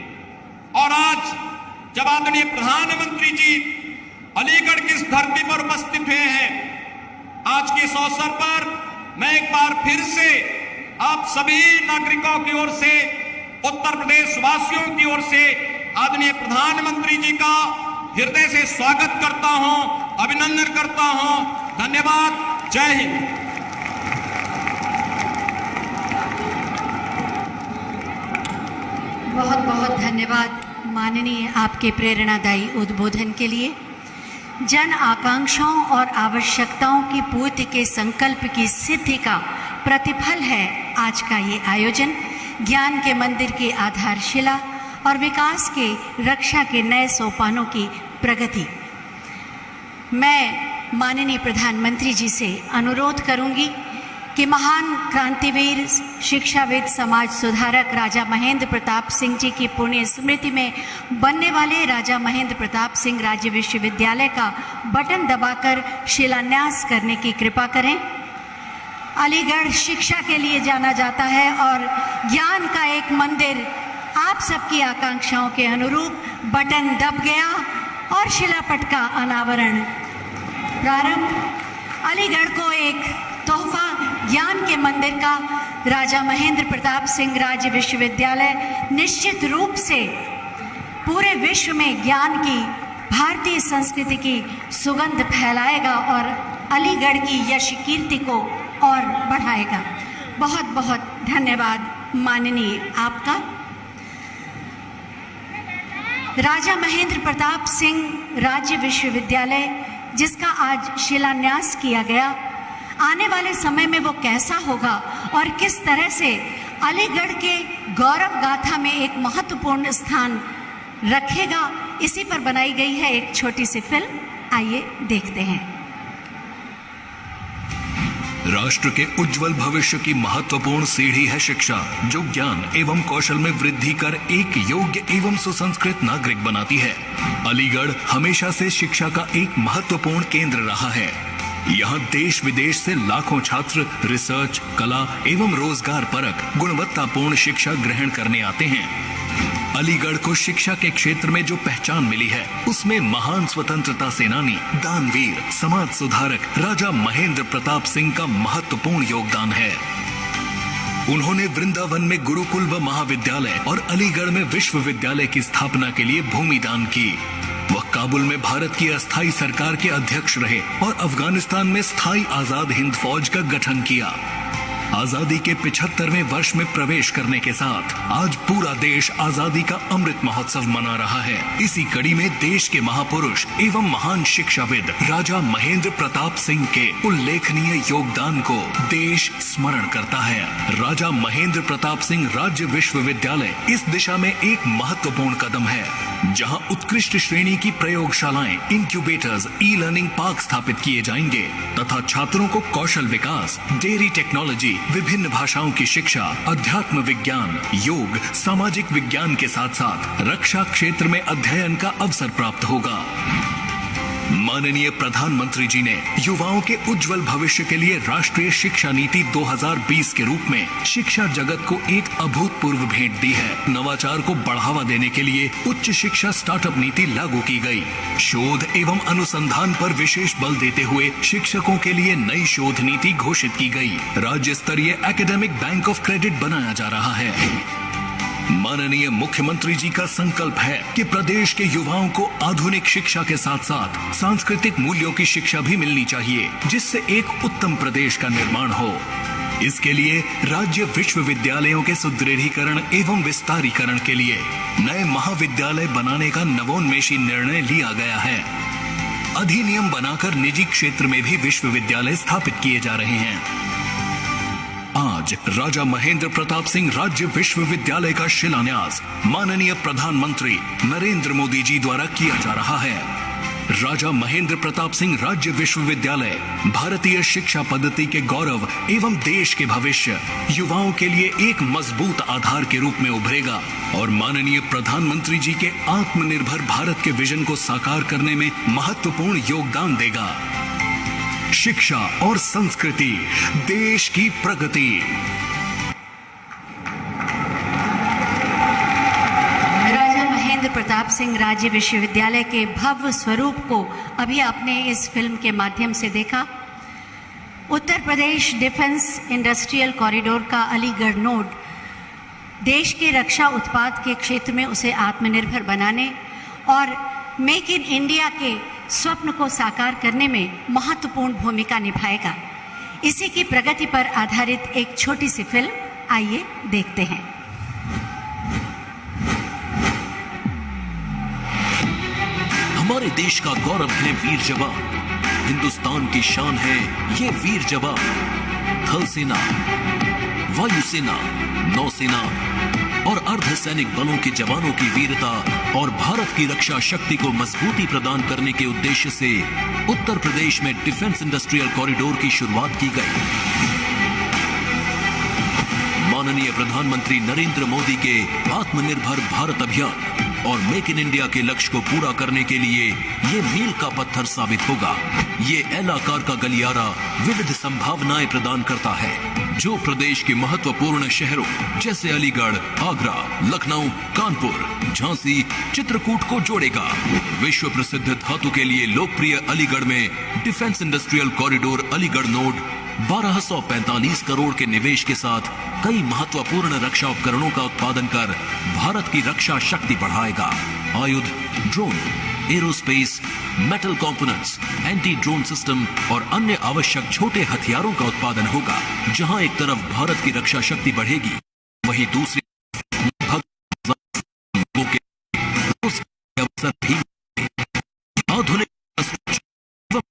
और आज जब आदरणीय प्रधानमंत्री जी अलीगढ़ की इस धरती पर उपस्थित हुए हैं, आज के इस अवसर पर मैं एक बार फिर से आप सभी नागरिकों की ओर से, उत्तर प्रदेश वासियों की ओर से आदरणीय प्रधानमंत्री जी का हृदय से स्वागत करता हूं, अभिनंदन करता हूं। धन्यवाद। जय हिंद। बहुत बहुत धन्यवाद माननीय आपके प्रेरणादायी उद्बोधन के लिए। जन आकांक्षाओं और आवश्यकताओं की पूर्ति के संकल्प की सिद्धि का प्रतिफल है आज का ये आयोजन। ज्ञान के मंदिर की आधारशिला और विकास के रक्षा के नए सोपानों की प्रगति। मैं माननीय प्रधानमंत्री जी से अनुरोध करूंगी कि महान क्रांतिवीर, शिक्षाविद, समाज सुधारक राजा महेंद्र प्रताप सिंह जी की पुण्य स्मृति में बनने वाले राजा महेंद्र प्रताप सिंह राज्य विश्वविद्यालय का बटन दबाकर शिलान्यास करने की कृपा करें। अलीगढ़ शिक्षा के लिए जाना जाता है और ज्ञान का एक मंदिर आप सबकी आकांक्षाओं के अनुरूप बटन दब गया और शिलापट का अनावरण प्रारंभ। अलीगढ़ को एक तोहफा ज्ञान के मंदिर का राजा महेंद्र प्रताप सिंह राज्य विश्वविद्यालय निश्चित रूप से पूरे विश्व में ज्ञान की, भारतीय संस्कृति की सुगंध फैलाएगा और अलीगढ़ की यश कीर्ति को और बढ़ाएगा। बहुत बहुत धन्यवाद माननीय आपका। राजा महेंद्र प्रताप सिंह राज्य विश्वविद्यालय, जिसका आज शिलान्यास किया गया, आने वाले समय में वो कैसा होगा और किस तरह से अलीगढ़ के गौरव गाथा में एक महत्वपूर्ण स्थान रखेगा, इसी पर बनाई गई है एक छोटी सी फिल्म। आइए देखते हैं। राष्ट्र के उज्जवल भविष्य की महत्वपूर्ण सीढ़ी है शिक्षा, जो ज्ञान एवं कौशल में वृद्धि कर एक योग्य एवं सुसंस्कृत नागरिक बनाती है। अलीगढ़ हमेशा से शिक्षा का एक महत्वपूर्ण केंद्र रहा है। यहाँ देश विदेश से लाखों छात्र रिसर्च, कला एवं रोजगार परक गुणवत्तापूर्ण शिक्षा ग्रहण करने आते हैं। अलीगढ़ को शिक्षा के क्षेत्र में जो पहचान मिली है, उसमें महान स्वतंत्रता सेनानी, दानवीर, समाज सुधारक राजा महेंद्र प्रताप सिंह का महत्वपूर्ण योगदान है। उन्होंने वृंदावन में गुरुकुल व महाविद्यालय और अलीगढ़ में विश्वविद्यालय की स्थापना के लिए भूमि दान की। वह काबुल में भारत की अस्थायी सरकार के अध्यक्ष रहे और अफगानिस्तान में स्थायी आजाद हिंद फौज का गठन किया। आजादी के 75वें वर्ष में प्रवेश करने के साथ आज पूरा देश आजादी का अमृत महोत्सव मना रहा है। इसी कड़ी में देश के महापुरुष एवं महान शिक्षाविद राजा महेंद्र प्रताप सिंह के उल्लेखनीय योगदान को देश स्मरण करता है। राजा महेंद्र प्रताप सिंह राज्य विश्वविद्यालय इस दिशा में एक महत्वपूर्ण कदम है, जहां उत्कृष्ट श्रेणी की प्रयोगशालाएं, इंक्यूबेटर्स, ई लर्निंग पार्क स्थापित किए जाएंगे तथा छात्रों को कौशल विकास, डेयरी टेक्नोलॉजी, विभिन्न भाषाओं की शिक्षा, अध्यात्म विज्ञान, योग, सामाजिक विज्ञान के साथ साथ रक्षा क्षेत्र में अध्ययन का अवसर प्राप्त होगा। माननीय प्रधानमंत्री जी ने युवाओं के उज्जवल भविष्य के लिए राष्ट्रीय शिक्षा नीति 2020 के रूप में शिक्षा जगत को एक अभूतपूर्व भेंट दी है। नवाचार को बढ़ावा देने के लिए उच्च शिक्षा स्टार्टअप नीति लागू की गई। शोध एवं अनुसंधान पर विशेष बल देते हुए शिक्षकों के लिए नई शोध नीति घोषित की गई। राज्य स्तरीय एकेडमिक बैंक ऑफ क्रेडिट बनाया जा रहा है। माननीय मुख्यमंत्री जी का संकल्प है कि प्रदेश के युवाओं को आधुनिक शिक्षा के साथ साथ सांस्कृतिक मूल्यों की शिक्षा भी मिलनी चाहिए, जिससे एक उत्तम प्रदेश का निर्माण हो। इसके लिए राज्य विश्वविद्यालयों के सुदृढ़ीकरण एवं विस्तारीकरण के लिए नए महाविद्यालय बनाने का नवोन्मेषी निर्णय लिया गया है। अधिनियम बनाकर निजी क्षेत्र में भी विश्वविद्यालय स्थापित किए जा रहे हैं। आज राजा महेंद्र प्रताप सिंह राज्य विश्वविद्यालय का शिलान्यास माननीय प्रधानमंत्री नरेंद्र मोदी जी द्वारा किया जा रहा है। राजा महेंद्र प्रताप सिंह राज्य विश्वविद्यालय भारतीय शिक्षा पद्धति के गौरव एवं देश के भविष्य, युवाओं के लिए एक मजबूत आधार के रूप में उभरेगा और माननीय प्रधानमंत्री जी के आत्मनिर्भर भारत के विजन को साकार करने में महत्वपूर्ण योगदान देगा। शिक्षा और संस्कृति, देश की प्रगति। राजा महेंद्र प्रताप सिंह राज्य विश्वविद्यालय के भव्य स्वरूप को अभी आपने इस फिल्म के माध्यम से देखा। Uttar Pradesh defence industrial corridor का अलीगढ़ नोड देश के रक्षा उत्पाद के क्षेत्र में उसे आत्मनिर्भर बनाने और मेक इन इंडिया के स्वप्न को साकार करने में महत्वपूर्ण भूमिका निभाएगा। इसी की प्रगति पर आधारित एक छोटी सी फिल्म, आइए देखते हैं। हमारे देश का गौरव है वीर जवान, हिंदुस्तान की शान है ये वीर जवान। थल सेना, वायुसेना, नौसेना और अर्धसैनिक बलों के जवानों की वीरता और भारत की रक्षा शक्ति को मजबूती प्रदान करने के उद्देश्य से उत्तर प्रदेश में डिफेंस इंडस्ट्रियल कॉरिडोर की शुरुआत की गई। माननीय प्रधानमंत्री नरेंद्र मोदी के आत्मनिर्भर भारत अभियान और मेक इन इंडिया के लक्ष्य को पूरा करने के लिए ये मील का पत्थर साबित होगा। ये एल आकार का गलियारा विविध संभावनाएं प्रदान करता है, जो प्रदेश के महत्वपूर्ण शहरों जैसे अलीगढ़, आगरा, लखनऊ, कानपुर, झांसी, चित्रकूट को जोड़ेगा। विश्व प्रसिद्ध धातु के लिए लोकप्रिय अलीगढ़ में defence industrial corridor Aligarh node 1245 crore के निवेश के साथ कई महत्वपूर्ण रक्षा उपकरणों का उत्पादन कर भारत की रक्षा शक्ति बढ़ाएगा। आयुध, drone, aerospace, metal components, anti drone system और अन्य आवश्यक छोटे हथियारों का उत्पादन होगा। जहां एक तरफ भारत की रक्षा शक्ति बढ़ेगी, वहीं दूसरी लोगों के रोजगार के अवसर भी आधुनिक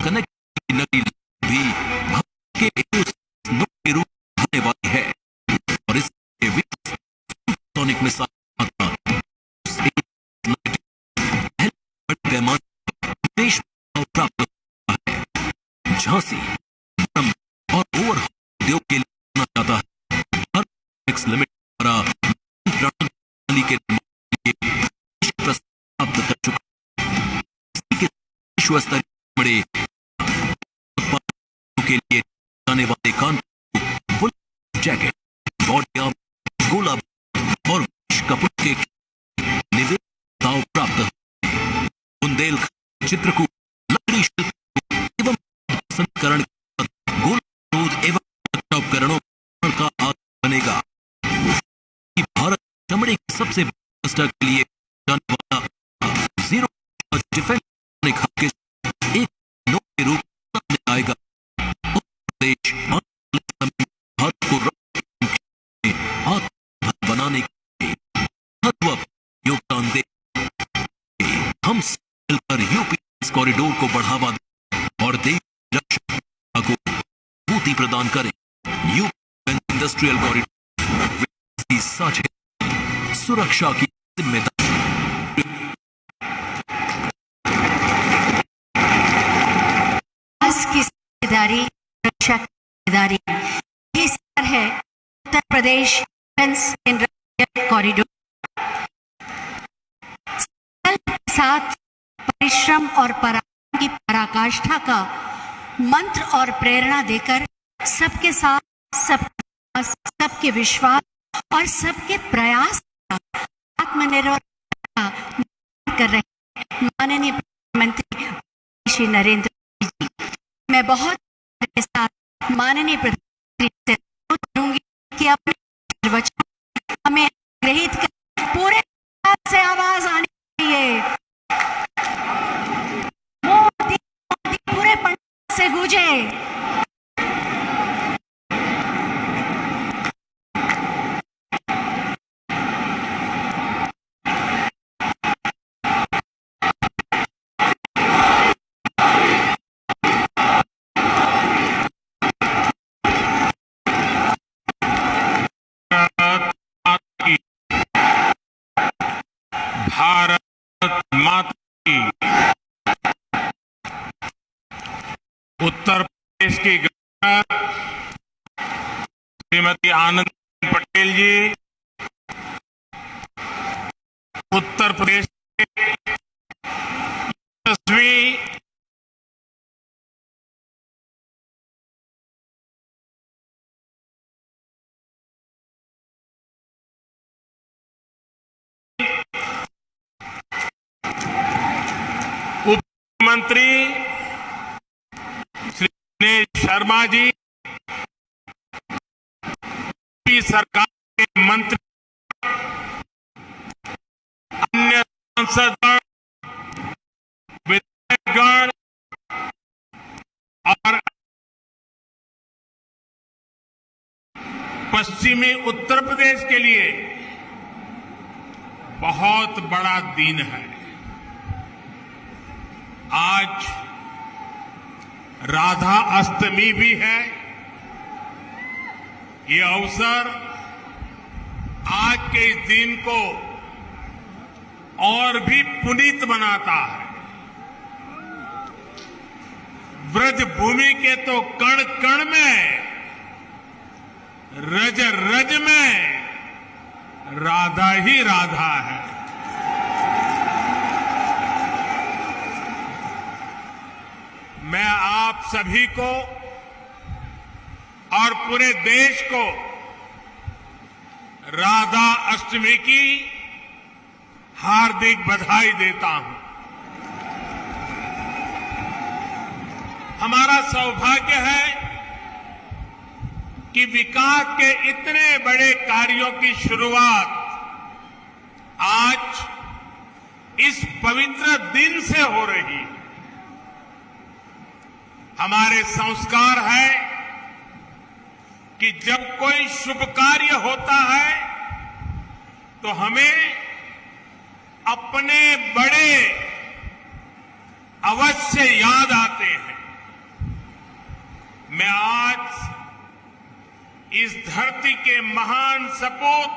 कनेक्ट नगरी भी भारत के नोड के रूप में होने वाली है और इसके इलेक्ट्रॉनिक मिसाइल देश प्राप्त हुआ है। झांसी और ओवर उद्योग के लिए चाहता है लिमिट के प्राप्त कर चुका विश्व स्तरीय बड़े उत्पादों के लिए जाने वाले Kanpur bullet jacket, body arm, गोला और कपूर के निवेश प्राप्त हुए। बुंदेलखंड, चित्रकूट, लकड़ी शिल्प एवं संस्करण गोल एवं उपकरणों का आधार बनेगा। भारत चमड़े के सबसे बड़े के लिए जाने वाला जीरो डिफेंस के एक नोट के रूप में सामने आएगा। देश भारत को आत्मनिर्भर बनाने के महत्वपूर्ण योगदान दे। हम मिलकर यूपी कॉरिडोर को बढ़ावा दें और देश रक्षा को पूर्ति प्रदान करें। यूपी इंडस्ट्रियल कॉरिडोर की साझे सुरक्षा की जिम्मेदारी की जिम्मेदारी, रक्षा की जिम्मेदारी ये सर है Uttar Pradesh defence industrial corridor. के साथ परिश्रम और पराक्रम की पराकाष्ठा का मंत्र और प्रेरणा देकर सबके साथ सबके विश्वास और सबके प्रयास आत्मनिर्भर कर रहे माननीय प्रधानमंत्री श्री नरेंद्र मोदी जी। मैं बहुत के साथ माननीय प्रधानमंत्री से अनुरोध करूंगी कि अपने वचन हमें ग्रहित कर पूरे से आवाज आनी चाहिए। मोदी मोदी पूरे पंजाब से गूंजे। भारत माता की। उत्तर प्रदेश की गवर्नर श्रीमती आनंदीबेन पटेल जी, उत्तर प्रदेश के यशस्वी मंत्री श्री दिनेश शर्मा जी, सरकार के मंत्री, अन्य सांसदगण, विधायकगण और पश्चिमी उत्तर प्रदेश के लिए बहुत बड़ा दिन है। आज राधा अष्टमी भी है। ये अवसर आज के इस दिन को और भी पुनीत बनाता है। ब्रज भूमि के तो कण कण में, रज रज में राधा ही राधा है। मैं आप सभी को और पूरे देश को राधा अष्टमी की हार्दिक बधाई देता हूं। हमारा सौभाग्य है कि विकास के इतने बड़े कार्यों की शुरुआत आज इस पवित्र दिन से हो रही है। हमारे संस्कार है कि जब कोई शुभ कार्य होता है तो हमें अपने बड़े अवश्य याद आते हैं। मैं आज इस धरती के महान सपूत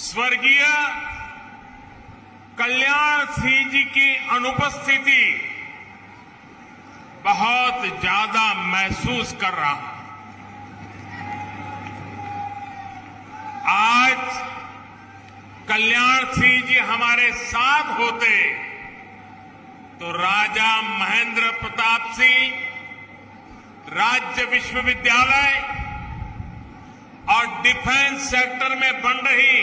स्वर्गीय कल्याण सिंह जी की अनुपस्थिति बहुत ज्यादा महसूस कर रहा हूं। आज कल्याण सिंह जी हमारे साथ होते तो राजा महेंद्र प्रताप सिंह राज्य विश्वविद्यालय और डिफेंस सेक्टर में बन रही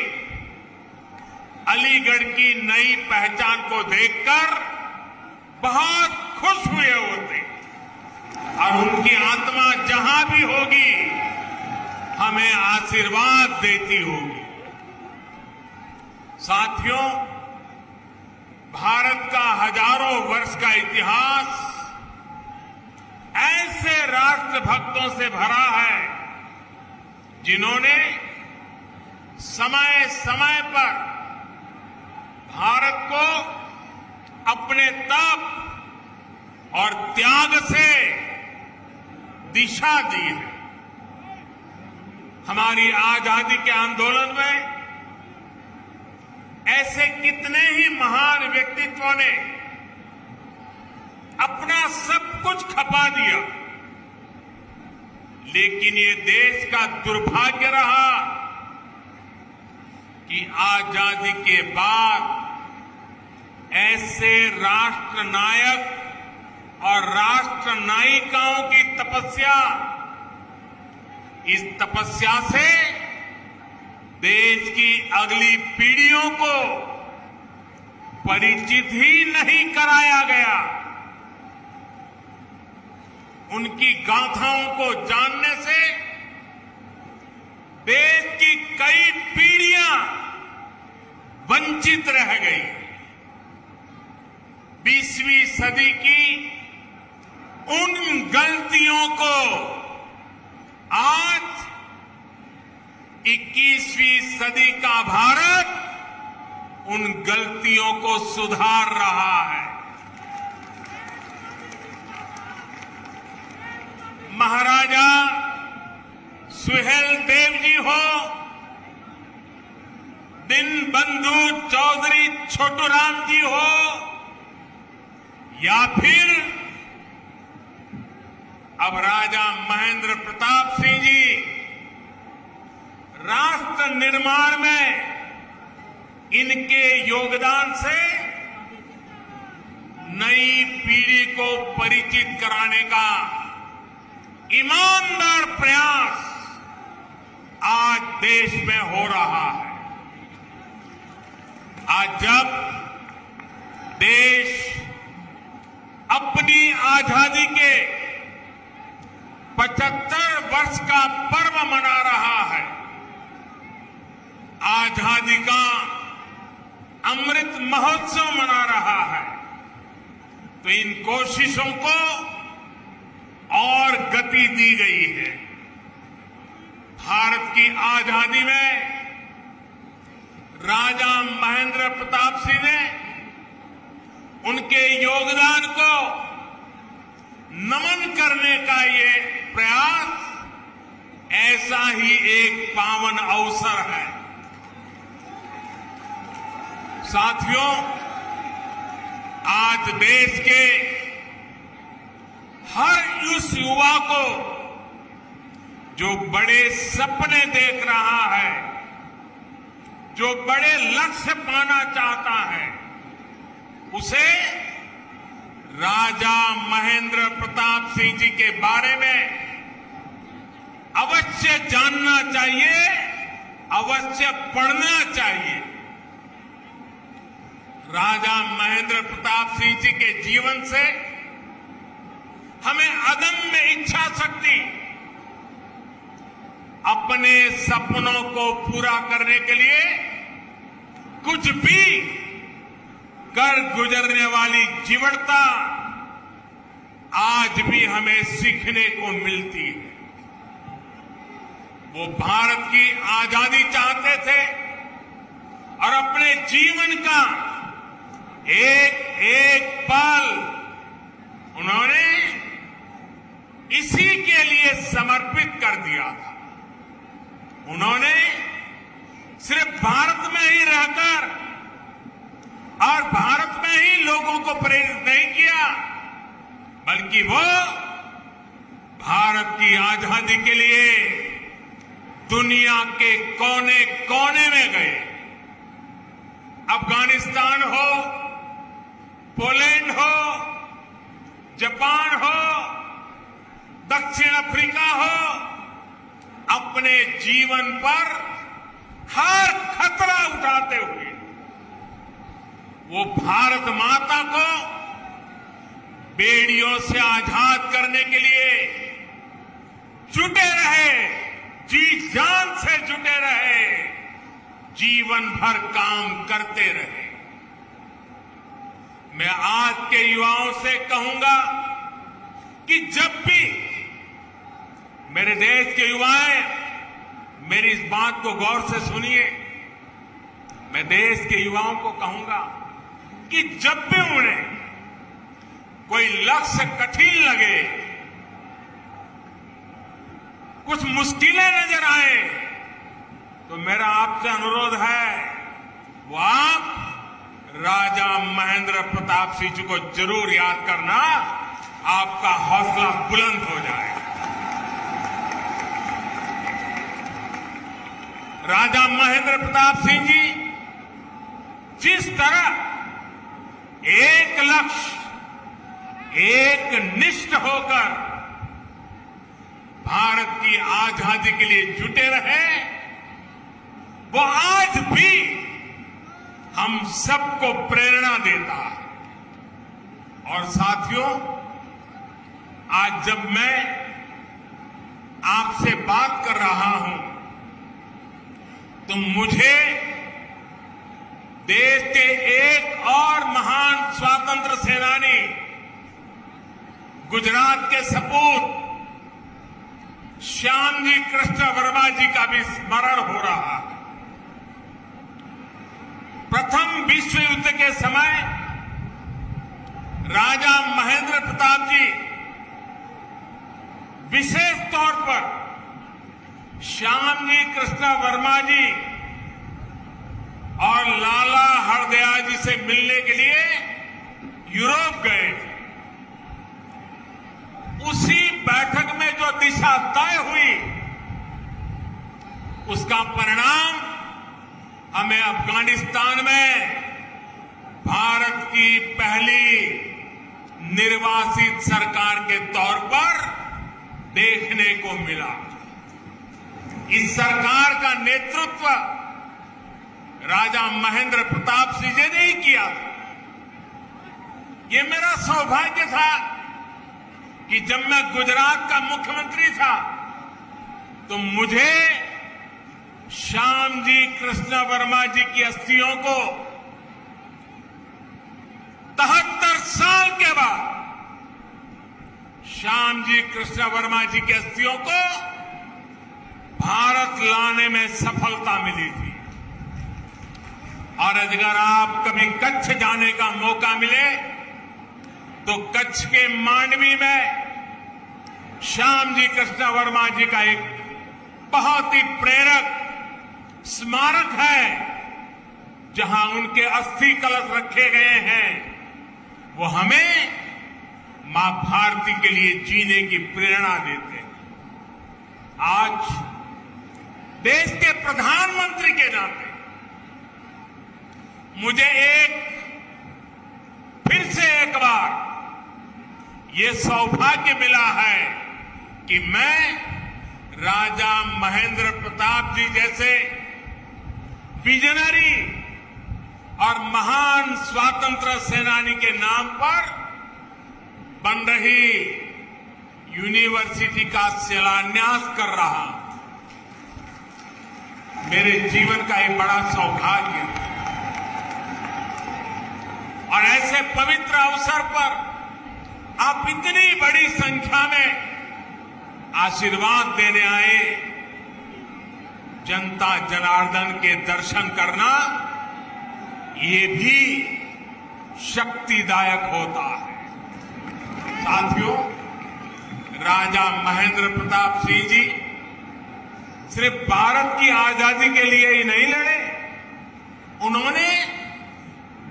अलीगढ़ की नई पहचान को देखकर बहुत खुश हुए होते और उनकी आत्मा जहां भी होगी हमें आशीर्वाद देती होगी। साथियों, भारत का हजारों वर्ष का इतिहास ऐसे राष्ट्रभक्तों से भरा है जिन्होंने समय समय पर भारत को अपने तप और त्याग से दिशा दी है। हमारी आजादी के आंदोलन में ऐसे कितने ही महान व्यक्तित्वों ने अपना सब कुछ खपा दिया, लेकिन ये देश का दुर्भाग्य रहा कि आजादी के बाद ऐसे राष्ट्र नायक और राष्ट्र नायिकाओं की तपस्या, इस तपस्या से देश की अगली पीढ़ियों को परिचित ही नहीं कराया गया। उनकी गाथाओं को जानने से देश की कई पीढ़ियां वंचित रह गई। 20वीं सदी की उन गलतियों को आज 21वीं सदी का भारत उन गलतियों को सुधार रहा है। महाराजा सुहेल देव जी हो, दीनबंधु चौधरी छोटूराम जी हो, या फिर अब राजा महेंद्र प्रताप सिंह जी, राष्ट्र निर्माण में इनके योगदान से नई पीढ़ी को परिचित कराने का ईमानदार प्रयास आज देश में हो रहा है। आज जब देश अपनी आजादी के 75 वर्ष का पर्व मना रहा है, आजादी का अमृत महोत्सव मना रहा है, तो इन कोशिशों को और गति दी गई है। भारत की आजादी में राजा महेंद्र प्रताप सिंह ने उनके योगदान को नमन करने का ये प्रयास ऐसा ही एक पावन अवसर है। साथियों, आज देश के हर उस युवा को जो बड़े सपने देख रहा है, जो बड़े लक्ष्य पाना चाहता है, उसे राजा महेंद्र प्रताप सिंह जी के बारे में अवश्य जानना चाहिए, अवश्य पढ़ना चाहिए। राजा महेंद्र प्रताप सिंह जी के जीवन से हमें अदम्य इच्छा शक्ति, अपने सपनों को पूरा करने के लिए कुछ भी कर गुजरने वाली जीवटता आज भी हमें सीखने को मिलती है। वो भारत की आजादी चाहते थे और अपने जीवन का एक एक पल उन्होंने इसी के लिए समर्पित कर दिया था। उन्होंने सिर्फ भारत में ही रहकर और भारत में ही लोगों को प्रेरित नहीं किया, बल्कि वो भारत की आजादी के लिए दुनिया के कोने कोने में गए। अफगानिस्तान हो, पोलैंड हो, जापान हो, दक्षिण अफ्रीका हो, अपने जीवन पर हर खतरा उठाते हुए वो भारत माता को बेड़ियों से आजाद करने के लिए जुटे रहे, जी जान से जुटे रहे, जीवन भर काम करते रहे। मैं आज के युवाओं से कहूंगा कि जब भी मेरे देश के युवाएं मेरी इस बात को गौर से सुनिए, मैं देश के युवाओं को कहूंगा कि जब भी उन्हें कोई लक्ष्य कठिन लगे, कुछ मुश्किलें नजर आए, तो मेरा आपसे अनुरोध है वो आप राजा महेंद्र प्रताप सिंह जी को जरूर याद करना, आपका हौसला बुलंद हो जाएगा। राजा महेंद्र प्रताप सिंह जी जिस तरह एक लक्ष्य, एक निष्ठ होकर भारत की आजादी के लिए जुटे रहे, वो आज भी हम सबको प्रेरणा देता है। और साथियों, आज जब मैं आपसे बात कर रहा हूं तो मुझे देश के एक और महान स्वतंत्र सेनानी, गुजरात के सपूत श्यामजी कृष्ण वर्मा जी का भी स्मरण हो रहा है। प्रथम विश्व युद्ध के समय राजा महेंद्र प्रताप जी विशेष तौर पर श्यामजी कृष्ण वर्मा जी और लाला हरदयाल जी से मिलने के लिए यूरोप गए थे। उसी बैठक में जो दिशा तय हुई, उसका परिणाम हमें अफगानिस्तान में भारत की पहली निर्वासित सरकार के तौर पर देखने को मिला। इस सरकार का नेतृत्व राजा महेंद्र प्रताप सिंह जी ने ही किया था। ये मेरा सौभाग्य था कि जब मैं गुजरात का मुख्यमंत्री था तो मुझे श्यामजी कृष्ण वर्मा जी की अस्थियों को 73 साल के बाद श्यामजी कृष्ण वर्मा जी की अस्थियों को भारत लाने में सफलता मिली थी। और अगर आप कभी कच्छ जाने का मौका मिले तो कच्छ के मांडवी में श्यामजी कृष्ण वर्मा जी का एक बहुत ही प्रेरक स्मारक है, जहां उनके अस्थि कलश रखे गए हैं। वो हमें मां भारती के लिए जीने की प्रेरणा देते हैं। आज देश के प्रधानमंत्री के नाते मुझे फिर से एक बार ये सौभाग्य मिला है कि मैं राजा महेंद्र प्रताप जी जैसे विजनरी और महान स्वतंत्र सेनानी के नाम पर बन रही यूनिवर्सिटी का शिलान्यास कर रहा हूं। मेरे जीवन का एक बड़ा सौभाग्य है। और ऐसे पवित्र अवसर पर आप इतनी बड़ी संख्या में आशीर्वाद देने आए। जनता जनार्दन के दर्शन करना ये भी शक्तिदायक होता है। साथियों, राजा महेंद्र प्रताप सिंह जी सिर्फ भारत की आजादी के लिए ही नहीं लड़े, उन्होंने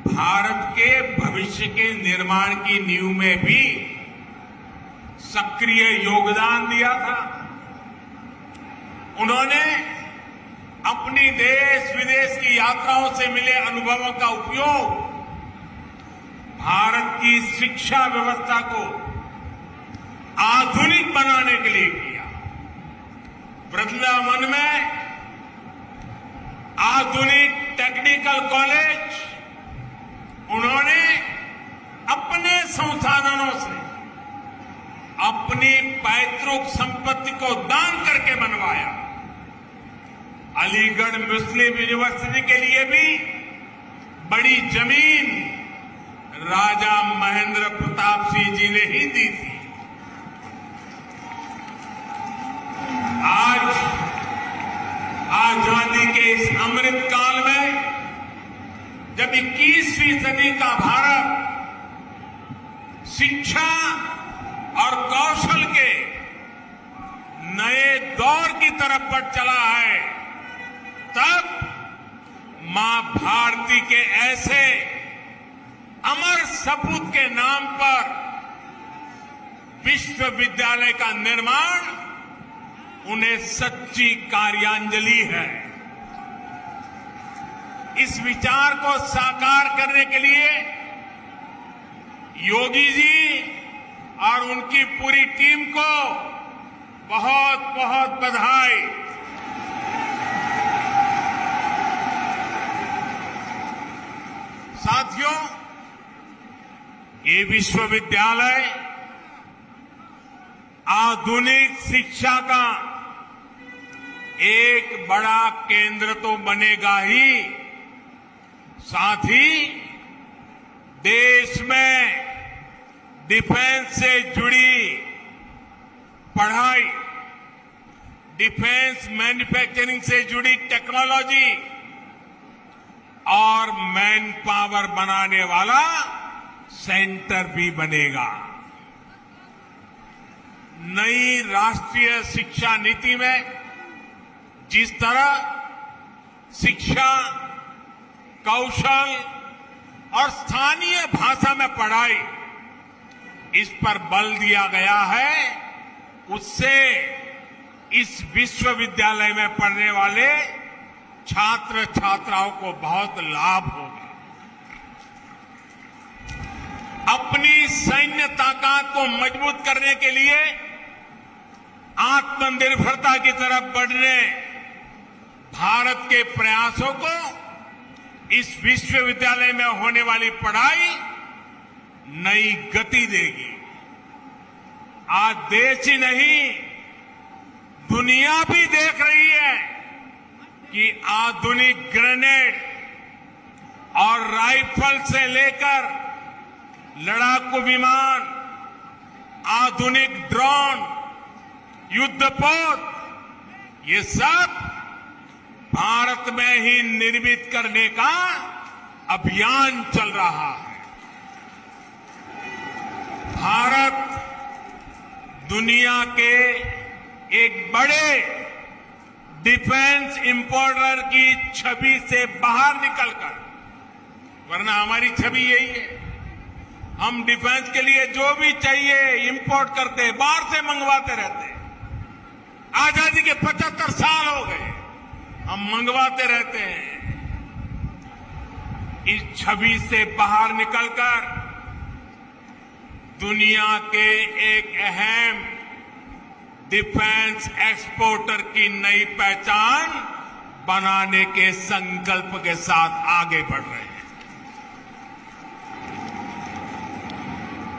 भारत के भविष्य के निर्माण की नींव में भी सक्रिय योगदान दिया था। उन्होंने अपनी देश विदेश की यात्राओं से मिले अनुभवों का उपयोग भारत की शिक्षा व्यवस्था को आधुनिक बनाने के लिए किया। वृंदावन में आधुनिक टेक्निकल कॉलेज उन्होंने अपने संसाधनों से अपनी पैतृक संपत्ति को दान करके बनवाया। अलीगढ़ मुस्लिम यूनिवर्सिटी के लिए भी बड़ी जमीन राजा महेंद्र प्रताप सिंह जी ने ही दी थी। आज आजादी के इस अमृत काल में जब 21वीं सदी का भारत शिक्षा और कौशल के नए दौर की तरफ बढ़ चला है, तब मां भारती के ऐसे अमर सपूत के नाम पर विश्वविद्यालय का निर्माण उन्हें सच्ची कार्यांजलि है। इस विचार को साकार करने के लिए योगी जी और उनकी पूरी टीम को बहुत बहुत बधाई। साथियों, ये विश्वविद्यालय आधुनिक शिक्षा का एक बड़ा केंद्र तो बनेगा ही, साथ ही देश में डिफेंस से जुड़ी पढ़ाई, डिफेंस मैन्युफैक्चरिंग से जुड़ी टेक्नोलॉजी और मैन पावर बनाने वाला सेंटर भी बनेगा। नई राष्ट्रीय शिक्षा नीति में जिस तरह शिक्षा, कौशल और स्थानीय भाषा में पढ़ाई इस पर बल दिया गया है, उससे इस विश्वविद्यालय में पढ़ने वाले छात्र छात्राओं को बहुत लाभ होगा। अपनी सैन्य ताकत को मजबूत करने के लिए आत्मनिर्भरता की तरफ बढ़ने भारत के प्रयासों को इस विश्वविद्यालय में होने वाली पढ़ाई नई गति देगी। आज देश ही नहीं, दुनिया भी देख रही है कि आधुनिक ग्रेनेड और राइफल से लेकर लड़ाकू विमान, आधुनिक ड्रोन, युद्धपोत, ये सब भारत में ही निर्मित करने का अभियान चल रहा है। भारत दुनिया के एक बड़े डिफेंस इंपोर्टर की छवि से बाहर निकलकर, वरना हमारी छवि यही है, हम डिफेंस के लिए जो भी चाहिए इंपोर्ट करते, बाहर से मंगवाते रहते। आजादी के 75 साल हो गए, हम मंगवाते रहते हैं। इस छवि से बाहर निकलकर दुनिया के एक अहम डिफेंस एक्सपोर्टर की नई पहचान बनाने के संकल्प के साथ आगे बढ़ रहे हैं।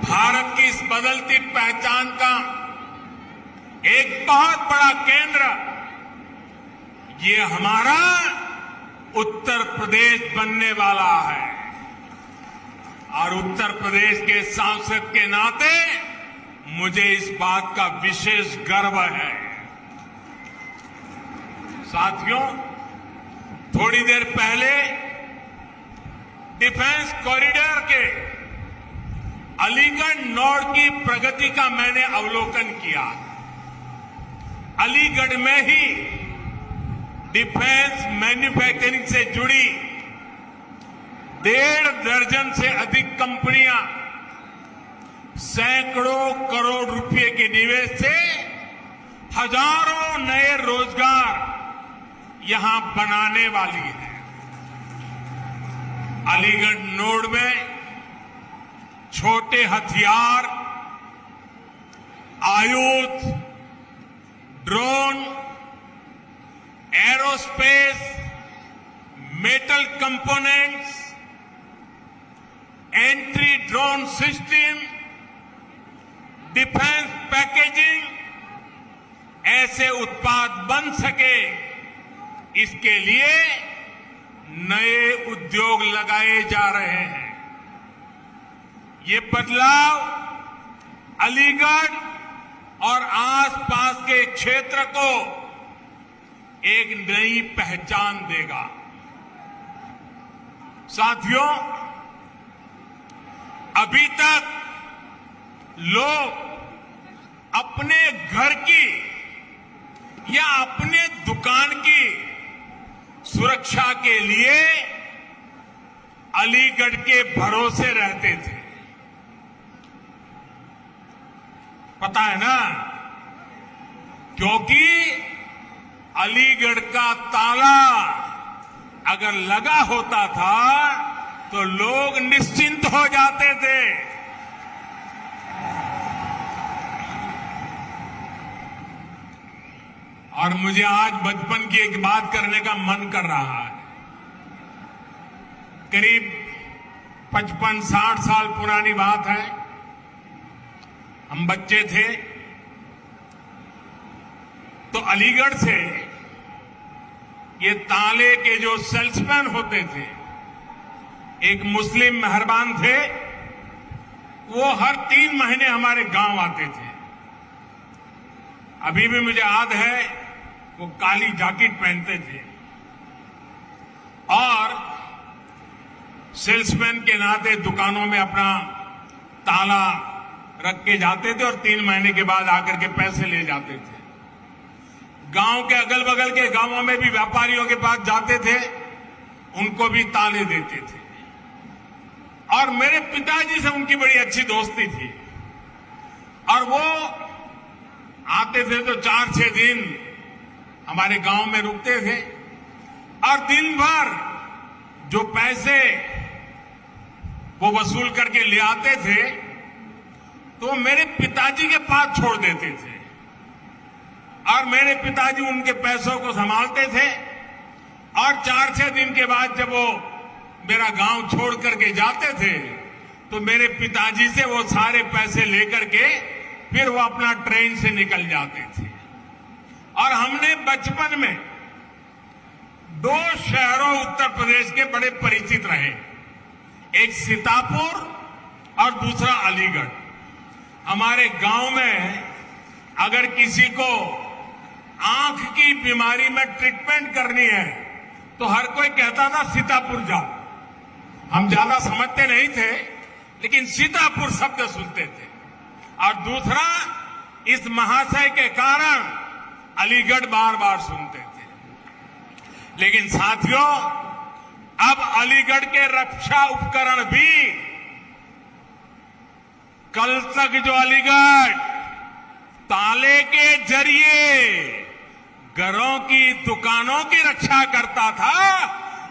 भारत की इस बदलती पहचान का एक बहुत बड़ा केंद्र ये हमारा उत्तर प्रदेश बनने वाला है। और उत्तर प्रदेश के सांसद के नाते मुझे इस बात का विशेष गर्व है। साथियों, थोड़ी देर पहले डिफेंस कॉरिडोर के अलीगढ़ नॉर्थ की प्रगति का मैंने अवलोकन किया। अलीगढ़ में ही डिफेंस मैन्युफैक्चरिंग से जुड़ी 1.5 दर्जन से अधिक कंपनियां सैकड़ों करोड़ रुपए के निवेश से हजारों नए रोजगार यहां बनाने वाली है। अलीगढ़ नोड में छोटे हथियार, आयुध, drone, aerospace, metal components, entry drone system, defence packaging, ऐसे उत्पाद बन सके, इसके लिए नए उद्योग लगाए जा रहे हैं। ये बदलाव अलीगढ़ और आसपास के क्षेत्र को एक नई पहचान देगा। साथियों, अभी तक लोग अपने घर की या अपने दुकान की सुरक्षा के लिए अलीगढ़ के भरोसे रहते थे। पता है ना, क्योंकि अलीगढ़ का ताला अगर लगा होता था तो लोग निश्चिंत हो जाते थे। और मुझे आज बचपन की एक बात करने का मन कर रहा है। करीब 55-60 साल पुरानी बात है। हम बच्चे थे तो अलीगढ़ से ये ताले के जो सेल्समैन होते थे, एक मुस्लिम मेहरबान थे, वो हर 3 महीने हमारे गांव आते थे। अभी भी मुझे याद है, वो काली जैकेट पहनते थे और सेल्समैन के नाते दुकानों में अपना ताला रख के जाते थे और 3 महीने के बाद आकर के पैसे ले जाते थे। गांव के अगल बगल के गांवों में भी व्यापारियों के पास जाते थे, उनको भी ताले देते थे। और मेरे पिताजी से उनकी बड़ी अच्छी दोस्ती थी और वो आते थे तो 4-6 दिन हमारे गांव में रुकते थे और दिन भर जो पैसे वो वसूल करके ले आते थे तो मेरे पिताजी के पास छोड़ देते थे और मेरे पिताजी उनके पैसों को संभालते थे। और 4-6 दिन के बाद जब वो मेरा गांव छोड़ करके जाते थे तो मेरे पिताजी से वो सारे पैसे लेकर के फिर वो अपना ट्रेन से निकल जाते थे। और हमने बचपन में 2 शहरों उत्तर प्रदेश के बड़े परिचित रहे, एक सीतापुर और दूसरा अलीगढ़। हमारे गांव में अगर किसी को आंख की बीमारी में ट्रीटमेंट करनी है तो हर कोई कहता था सीतापुर जाओ। हम ज्यादा समझते नहीं थे, लेकिन सीतापुर शब्द सुनते थे। और दूसरा, इस महाशय के कारण अलीगढ़ बार बार सुनते थे। लेकिन साथियों, अब अलीगढ़ के रक्षा उपकरण भी, कल तक जो अलीगढ़ ताले के जरिए घरों की, दुकानों की रक्षा करता था,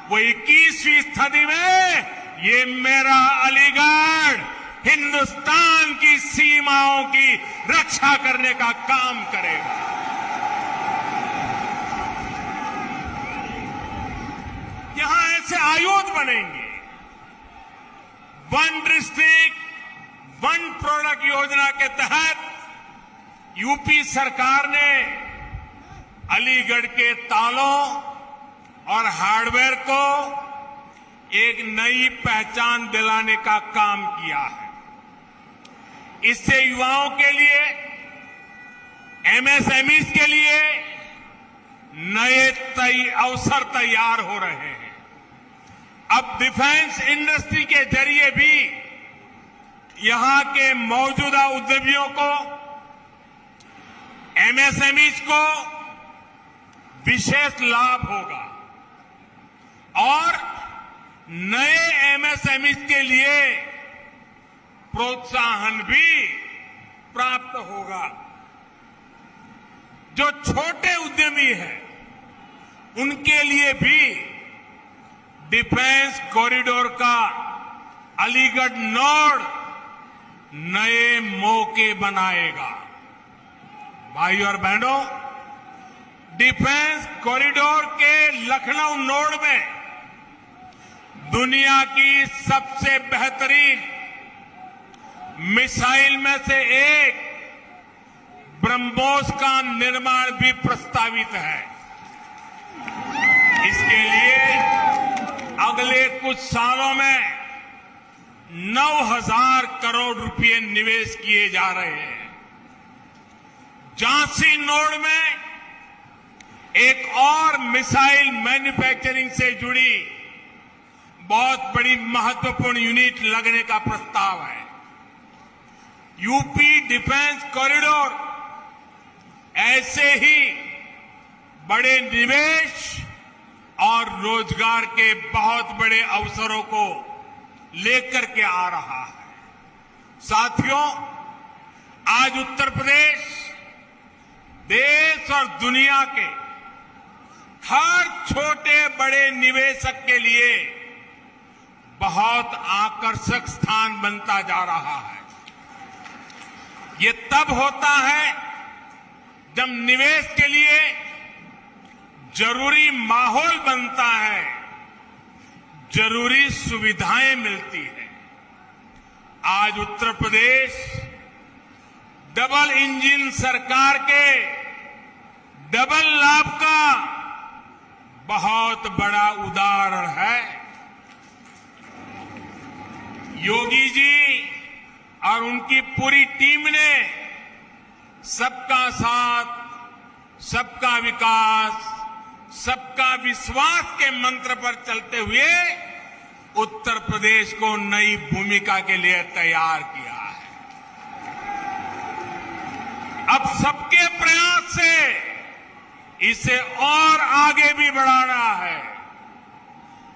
वो 21वीं सदी में ये मेरा अलीगढ़ हिंदुस्तान की सीमाओं की रक्षा करने का काम करेगा। यहां ऐसे आयुध बनेंगे। 1 डिस्ट्रिक्ट 1 प्रोडक्ट योजना के तहत यूपी सरकार ने अलीगढ़ के तालों और हार्डवेयर को एक नई पहचान दिलाने का काम किया है। इससे युवाओं के लिए, एमएसएमईज के लिए नए अवसर तैयार हो रहे हैं। अब डिफेंस इंडस्ट्री के जरिए भी यहां के मौजूदा उद्यमियों को, एमएसएमईज को विशेष लाभ होगा और नए एमएसएमईज के लिए प्रोत्साहन भी प्राप्त होगा। जो छोटे उद्यमी हैं, उनके लिए भी डिफेंस कॉरिडोर का अलीगढ़ नोड नए मौके बनाएगा। भाइयों और बहनों, डिफेंस कॉरिडोर के लखनऊ नोड में दुनिया की सबसे बेहतरीन मिसाइल में से एक ब्रह्मोस का निर्माण भी प्रस्तावित है। इसके लिए अगले कुछ सालों में 9,000 करोड़ रुपए निवेश किए जा रहे हैं। झांसी नोड में एक और मिसाइल मैन्युफैक्चरिंग से जुड़ी बहुत बड़ी महत्वपूर्ण यूनिट लगने का प्रस्ताव है। यूपी डिफेंस कॉरिडोर ऐसे ही बड़े निवेश और रोजगार के बहुत बड़े अवसरों को लेकर के आ रहा है। साथियों, आज उत्तर प्रदेश देश और दुनिया के हर छोटे बड़े निवेशक के लिए बहुत आकर्षक स्थान बनता जा रहा है। ये तब होता है जब निवेश के लिए जरूरी माहौल बनता है, जरूरी सुविधाएं मिलती है। आज उत्तर प्रदेश डबल इंजन सरकार के डबल लाभ का बहुत बड़ा उदाहरण है। योगी जी और उनकी पूरी टीम ने सबका साथ, सबका विकास, सबका विश्वास के मंत्र पर चलते हुए उत्तर प्रदेश को नई भूमिका के लिए तैयार किया है। अब सबके प्रयास से इसे और आगे भी बढ़ाना है।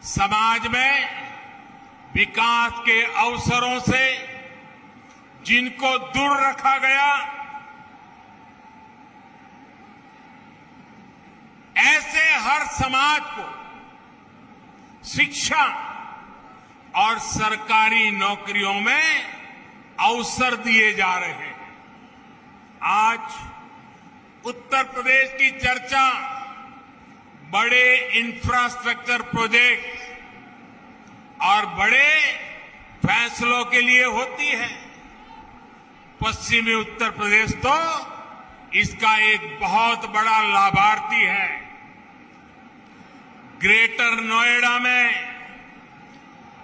समाज में विकास के अवसरों से जिनको दूर रखा गया, ऐसे हर समाज को शिक्षा और सरकारी नौकरियों में अवसर दिए जा रहे हैं। आज उत्तर प्रदेश की चर्चा बड़े इंफ्रास्ट्रक्चर प्रोजेक्ट और बड़े फैसलों के लिए होती है। पश्चिमी उत्तर प्रदेश तो इसका एक बहुत बड़ा लाभार्थी है। ग्रेटर नोएडा में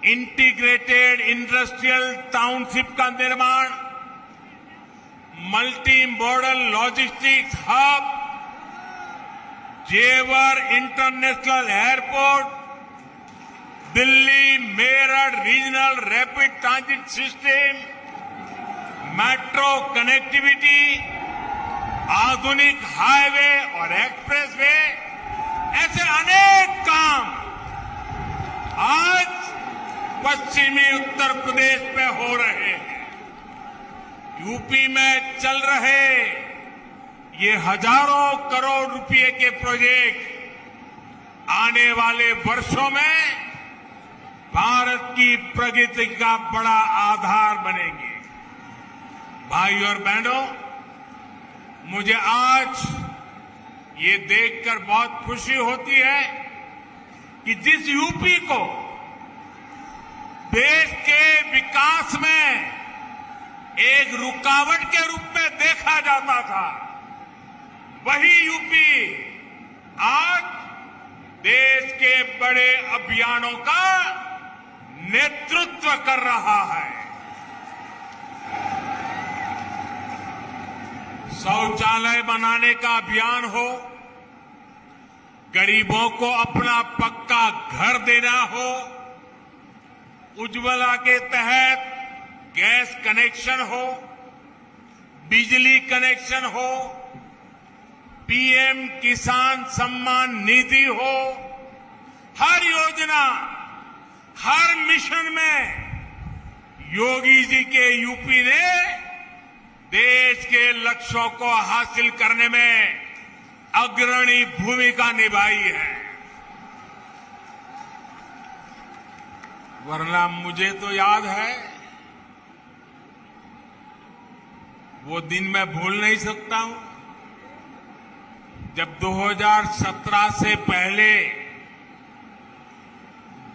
इंटीग्रेटेड इंडस्ट्रियल टाउनशिप का निर्माण, मल्टी मॉडल लॉजिस्टिक्स हब, जेवर international airport, Delhi Meerut regional rapid transit system, metro connectivity, आधुनिक हाईवे और एक्सप्रेसवे, ऐसे अनेक काम आज पश्चिमी उत्तर प्रदेश में हो रहे हैं। यूपी में चल रहे ये हजारों करोड़ रुपए के प्रोजेक्ट आने वाले वर्षों में भारत की प्रगति का बड़ा आधार बनेंगे। भाइयों और बहनों, मुझे आज ये देखकर बहुत खुशी होती है कि जिस यूपी को देश के विकास में एक रुकावट के रूप में देखा जाता था, वही यूपी आज देश के बड़े अभियानों का नेतृत्व कर रहा है। शौचालय बनाने का अभियान हो, गरीबों को अपना पक्का घर देना हो, उज्ज्वला के तहत गैस कनेक्शन हो, बिजली कनेक्शन हो, पीएम किसान सम्मान निधि हो, हर योजना, हर मिशन में योगी जी के यूपी ने देश के लक्ष्यों को हासिल करने में अग्रणी भूमिका निभाई है। वरना मुझे तो याद है, वो दिन मैं भूल नहीं सकता हूं जब 2017 से पहले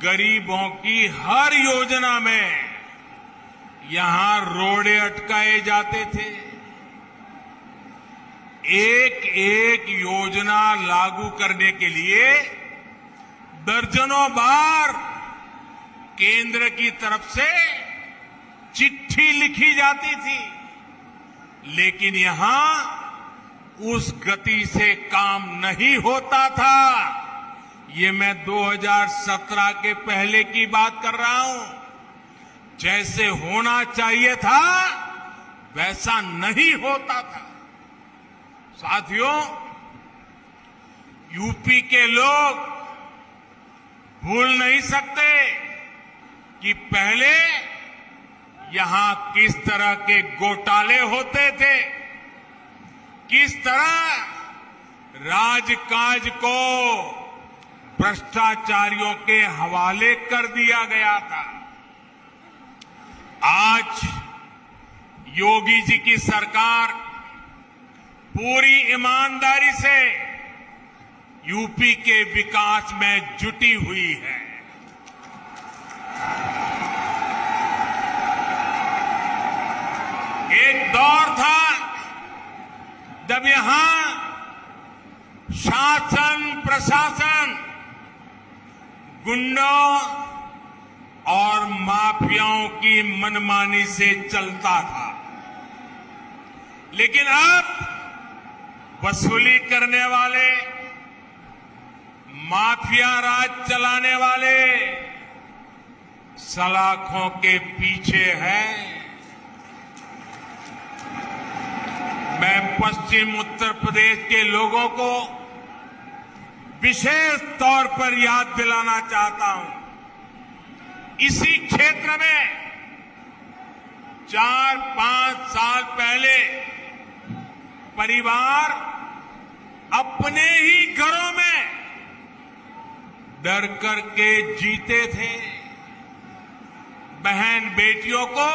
गरीबों की हर योजना में यहां रोड़े अटकाए जाते थे। एक एक योजना लागू करने के लिए दर्जनों बार केंद्र की तरफ से चिट्ठी लिखी जाती थी, लेकिन यहां उस गति से काम नहीं होता था। ये मैं 2017 के पहले की बात कर रहा हूं। जैसे होना चाहिए था वैसा नहीं होता था। साथियों, यूपी के लोग भूल नहीं सकते कि पहले यहां किस तरह के घोटाले होते थे, किस तरह राजकाज को भ्रष्टाचारियों के हवाले कर दिया गया था। आज योगी जी की सरकार पूरी ईमानदारी से यूपी के विकास में जुटी हुई है। एक दौर था जब यहां शासन प्रशासन गुंडों और माफियाओं की मनमानी से चलता था, लेकिन अब वसूली करने वाले, माफिया राज चलाने वाले सलाखों के पीछे हैं। मैं पश्चिम उत्तर प्रदेश के लोगों को विशेष तौर पर याद दिलाना चाहता हूं। इसी क्षेत्र में 4-5 साल पहले परिवार अपने ही घरों में डर करके जीते थे। बहन बेटियों को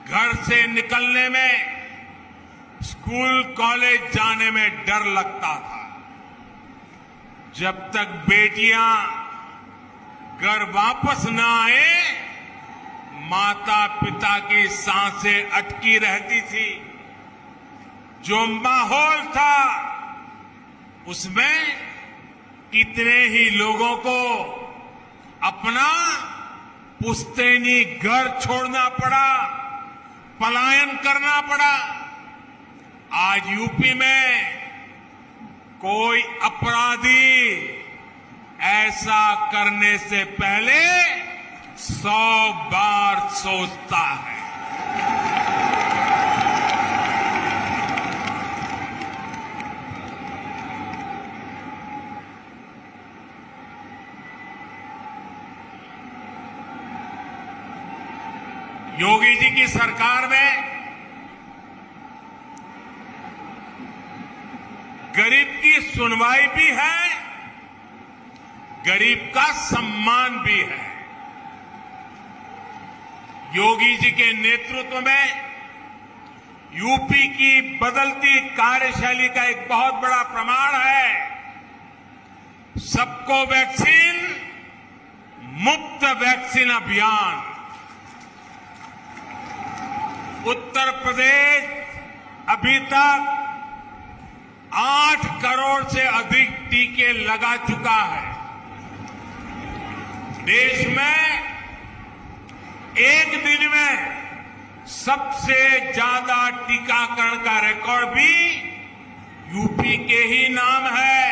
घर से निकलने में, स्कूल कॉलेज जाने में डर लगता था। जब तक बेटियां घर वापस न आए, माता पिता की सांसें अटकी रहती थी। जो माहौल था उसमें कितने ही लोगों को अपना पुश्तैनी घर छोड़ना पड़ा, पलायन करना पड़ा। आज यूपी में कोई अपराधी ऐसा करने से पहले 100 बार सोचता है। योगी जी की सरकार में गरीब की सुनवाई भी है, गरीब का सम्मान भी है। योगी जी के नेतृत्व में यूपी की बदलती कार्यशैली का एक बहुत बड़ा प्रमाण है सबको वैक्सीन, मुफ्त वैक्सीन अभियान। उत्तर प्रदेश अभी तक 8 करोड़ से अधिक टीके लगा चुका है। देश में एक दिन में सबसे ज्यादा टीकाकरण का रिकॉर्ड भी यूपी के ही नाम है।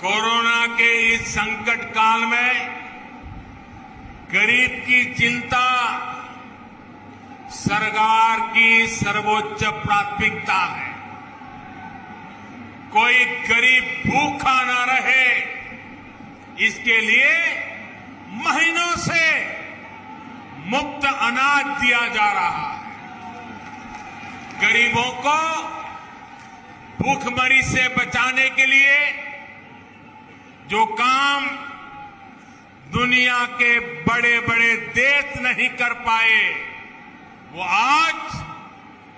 कोरोना के इस संकट काल में गरीब की चिंता सरकार की सर्वोच्च प्राथमिकता है। कोई गरीब भूखा ना रहे, इसके लिए महीनों से मुफ्त अनाज दिया जा रहा है। गरीबों को भूखमरी से बचाने के लिए जो काम दुनिया के बड़े बड़े देश नहीं कर पाए, वो आज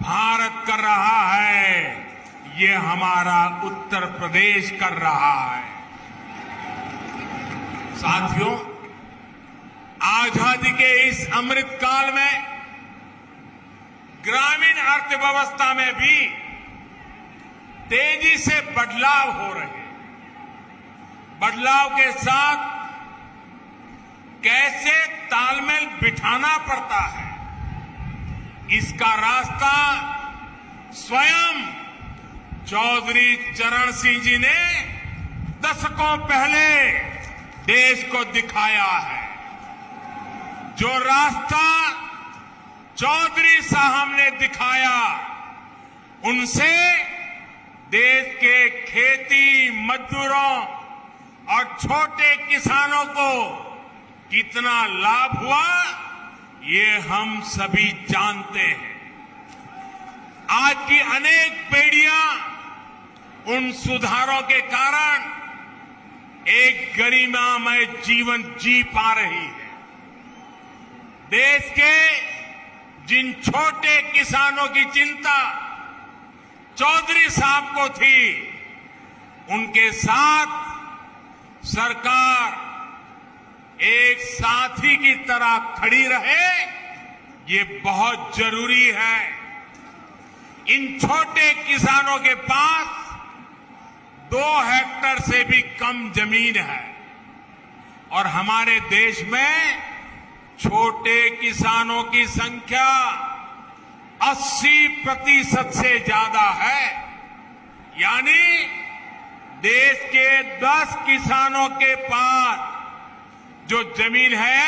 भारत कर रहा है। ये हमारा उत्तर प्रदेश कर रहा है। साथियों, आजादी के इस अमृत काल में ग्रामीण अर्थव्यवस्था में भी तेजी से बदलाव हो रहे हैं। बदलाव के साथ कैसे तालमेल बिठाना पड़ता है, इसका रास्ता स्वयं चौधरी चरण सिंह जी ने दशकों पहले देश को दिखाया है। जो रास्ता चौधरी साहब ने दिखाया, उनसे देश के खेती मजदूरों और छोटे किसानों को कितना लाभ हुआ, ये हम सभी जानते हैं। आज की अनेक पीढ़ियां उन सुधारों के कारण एक गरिमामय जीवन जी पा रही है। देश के जिन छोटे किसानों की चिंता चौधरी साहब को थी, उनके साथ सरकार एक साथी की तरह खड़ी रहे, ये बहुत जरूरी है। इन छोटे किसानों के पास 2 हेक्टेयर से भी कम जमीन है और हमारे देश में छोटे किसानों की संख्या 80% से ज्यादा है। यानी देश के 10 किसानों के पास जो जमीन है,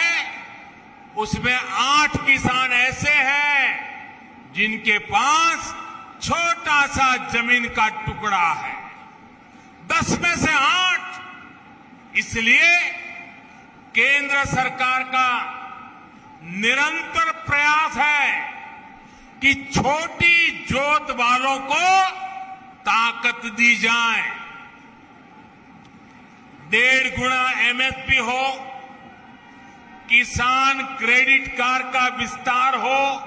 उसमें 8 किसान ऐसे हैं जिनके पास छोटा सा जमीन का टुकड़ा है। 10 में से 8। इसलिए केंद्र सरकार का निरंतर प्रयास है कि छोटी जोत वालों को ताकत दी जाए। 1.5 गुना एमएसपी हो, किसान क्रेडिट कार्ड का विस्तार हो,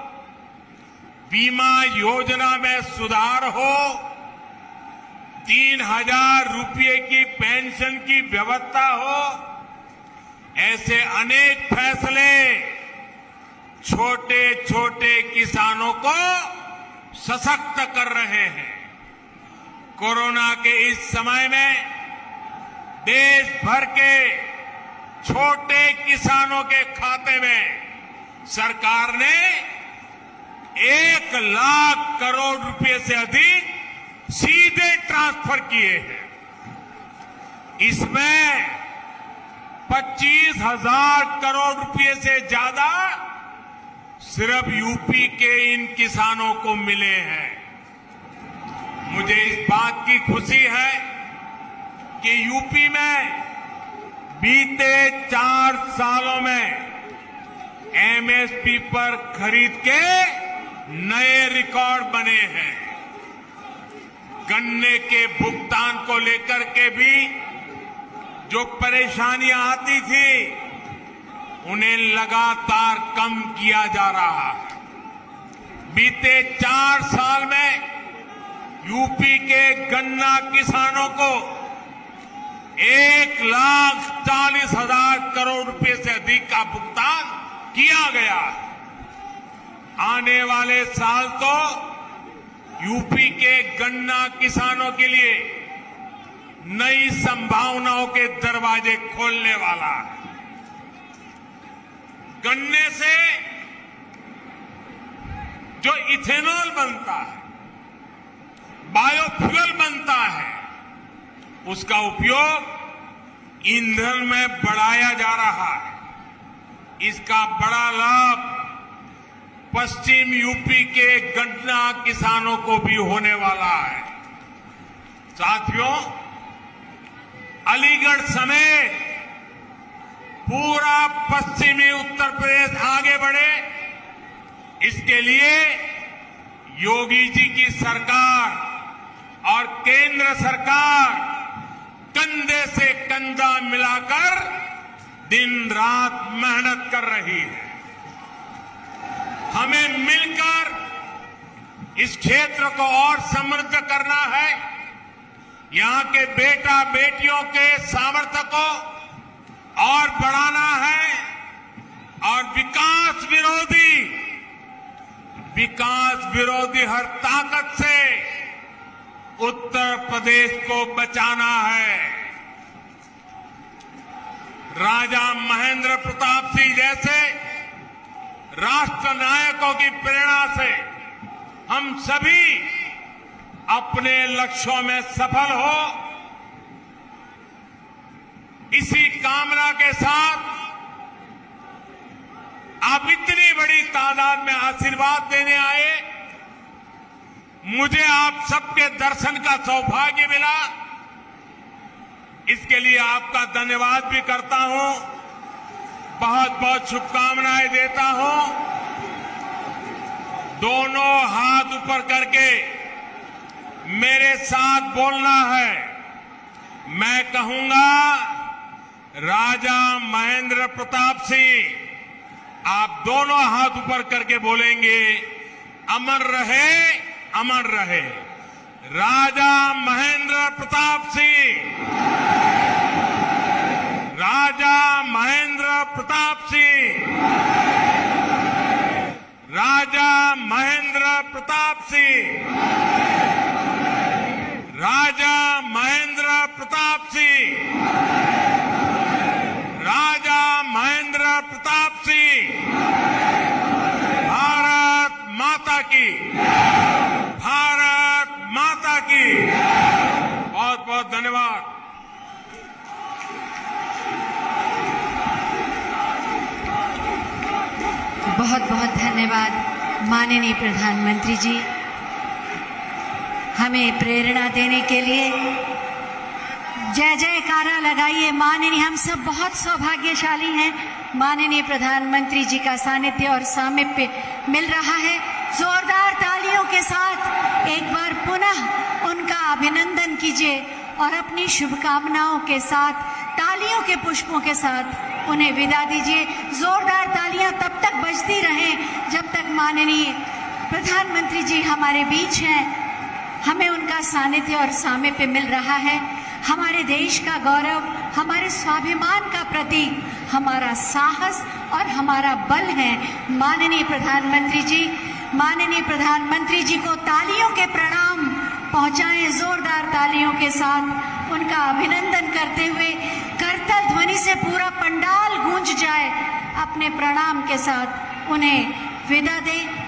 बीमा योजना में सुधार हो, 3,000 रुपये की पेंशन की व्यवस्था हो, ऐसे अनेक फैसले छोटे छोटे किसानों को सशक्त कर रहे हैं। कोरोना के इस समय में देश भर के छोटे किसानों के खाते में सरकार ने 1 लाख करोड़ रुपए से अधिक सीधे ट्रांसफर किए हैं। इसमें 25,000 करोड़ रुपए से ज्यादा सिर्फ यूपी के इन किसानों को मिले हैं। मुझे इस बात की खुशी है कि यूपी में बीते 4 सालों में एमएसपी पर खरीद के नए रिकॉर्ड बने हैं। गन्ने के भुगतान को लेकर के भी जो परेशानियां आती थी, उन्हें लगातार कम किया जा रहा है। बीते 4 साल में यूपी के गन्ना किसानों को 1,40,000 करोड़ रुपए से अधिक का भुगतान किया गया। आने वाले साल तो यूपी के गन्ना किसानों के लिए नई संभावनाओं के दरवाजे खोलने वाला है। गन्ने से जो इथेनॉल बनता है, बायोफ्यूल बनता है, उसका उपयोग ईंधन में बढ़ाया जा रहा है। इसका बड़ा लाभ पश्चिम यूपी के गन्ना किसानों को भी होने वाला है। साथियों, अलीगढ़ समेत पूरा पश्चिमी उत्तर प्रदेश आगे बढ़े, इसके लिए योगी जी की सरकार और केंद्र सरकार कंधे से कंधा मिलाकर दिन रात मेहनत कर रही है। हमें मिलकर इस क्षेत्र को और समृद्ध करना है। यहां के बेटा बेटियों के सामर्थ्य को और बढ़ाना है और विकास विरोधी हर ताकत से उत्तर प्रदेश को बचाना है। राजा महेंद्र प्रताप सिंह जैसे राष्ट्र नायकों की प्रेरणा से हम सभी अपने लक्ष्यों में सफल हो, इसी कामना के साथ आप इतनी बड़ी तादाद में आशीर्वाद देने आए। मुझे आप सबके दर्शन का सौभाग्य मिला, इसके लिए आपका धन्यवाद भी करता हूं, बहुत बहुत शुभकामनाएं देता हूं। दोनों हाथ ऊपर करके मेरे साथ बोलना है। मैं कहूंगा, राजा महेंद्र प्रताप सिंह, आप दोनों हाथ ऊपर करके बोलेंगे, अमर रहे, अमर रहे। राजा महेंद्र प्रताप सिंह, राजा महेंद्र प्रताप सिंह, राजा महेंद्र प्रताप सिंह, राजा महेंद्र प्रताप सिंह, राजा महेंद्र प्रताप सिंह। भारत माता की, भारत माता की। बहुत बहुत धन्यवाद। बहुत बहुत धन्यवाद माननीय प्रधानमंत्री जी, हमें प्रेरणा देने के लिए। जय जयकारा लगाइए। माननीय, हम सब बहुत सौभाग्यशाली हैं, माननीय प्रधानमंत्री जी का सानिध्य और सामीप्य मिल रहा है। जोरदार तालियों के साथ एक बार पुनः उनका अभिनंदन कीजिए और अपनी शुभकामनाओं के साथ तालियों के पुष्पों के साथ उन्हें विदा दीजिए। जोरदार तालियां तब तक बजती रहें जब तक माननीय प्रधानमंत्री जी हमारे बीच हैं, हमें उनका सानिध्य और सामीप्य मिल रहा है। हमारे देश का गौरव, हमारे स्वाभिमान का प्रतीक, हमारा साहस और हमारा बल है माननीय प्रधानमंत्री जी। माननीय प्रधानमंत्री जी को तालियों के प्रणाम पहुंचाएं, जोरदार तालियों के साथ उनका अभिनंदन करते हुए करतल ध्वनि से पूरा पंडाल गूंज जाए। अपने प्रणाम के साथ उन्हें विदा दें।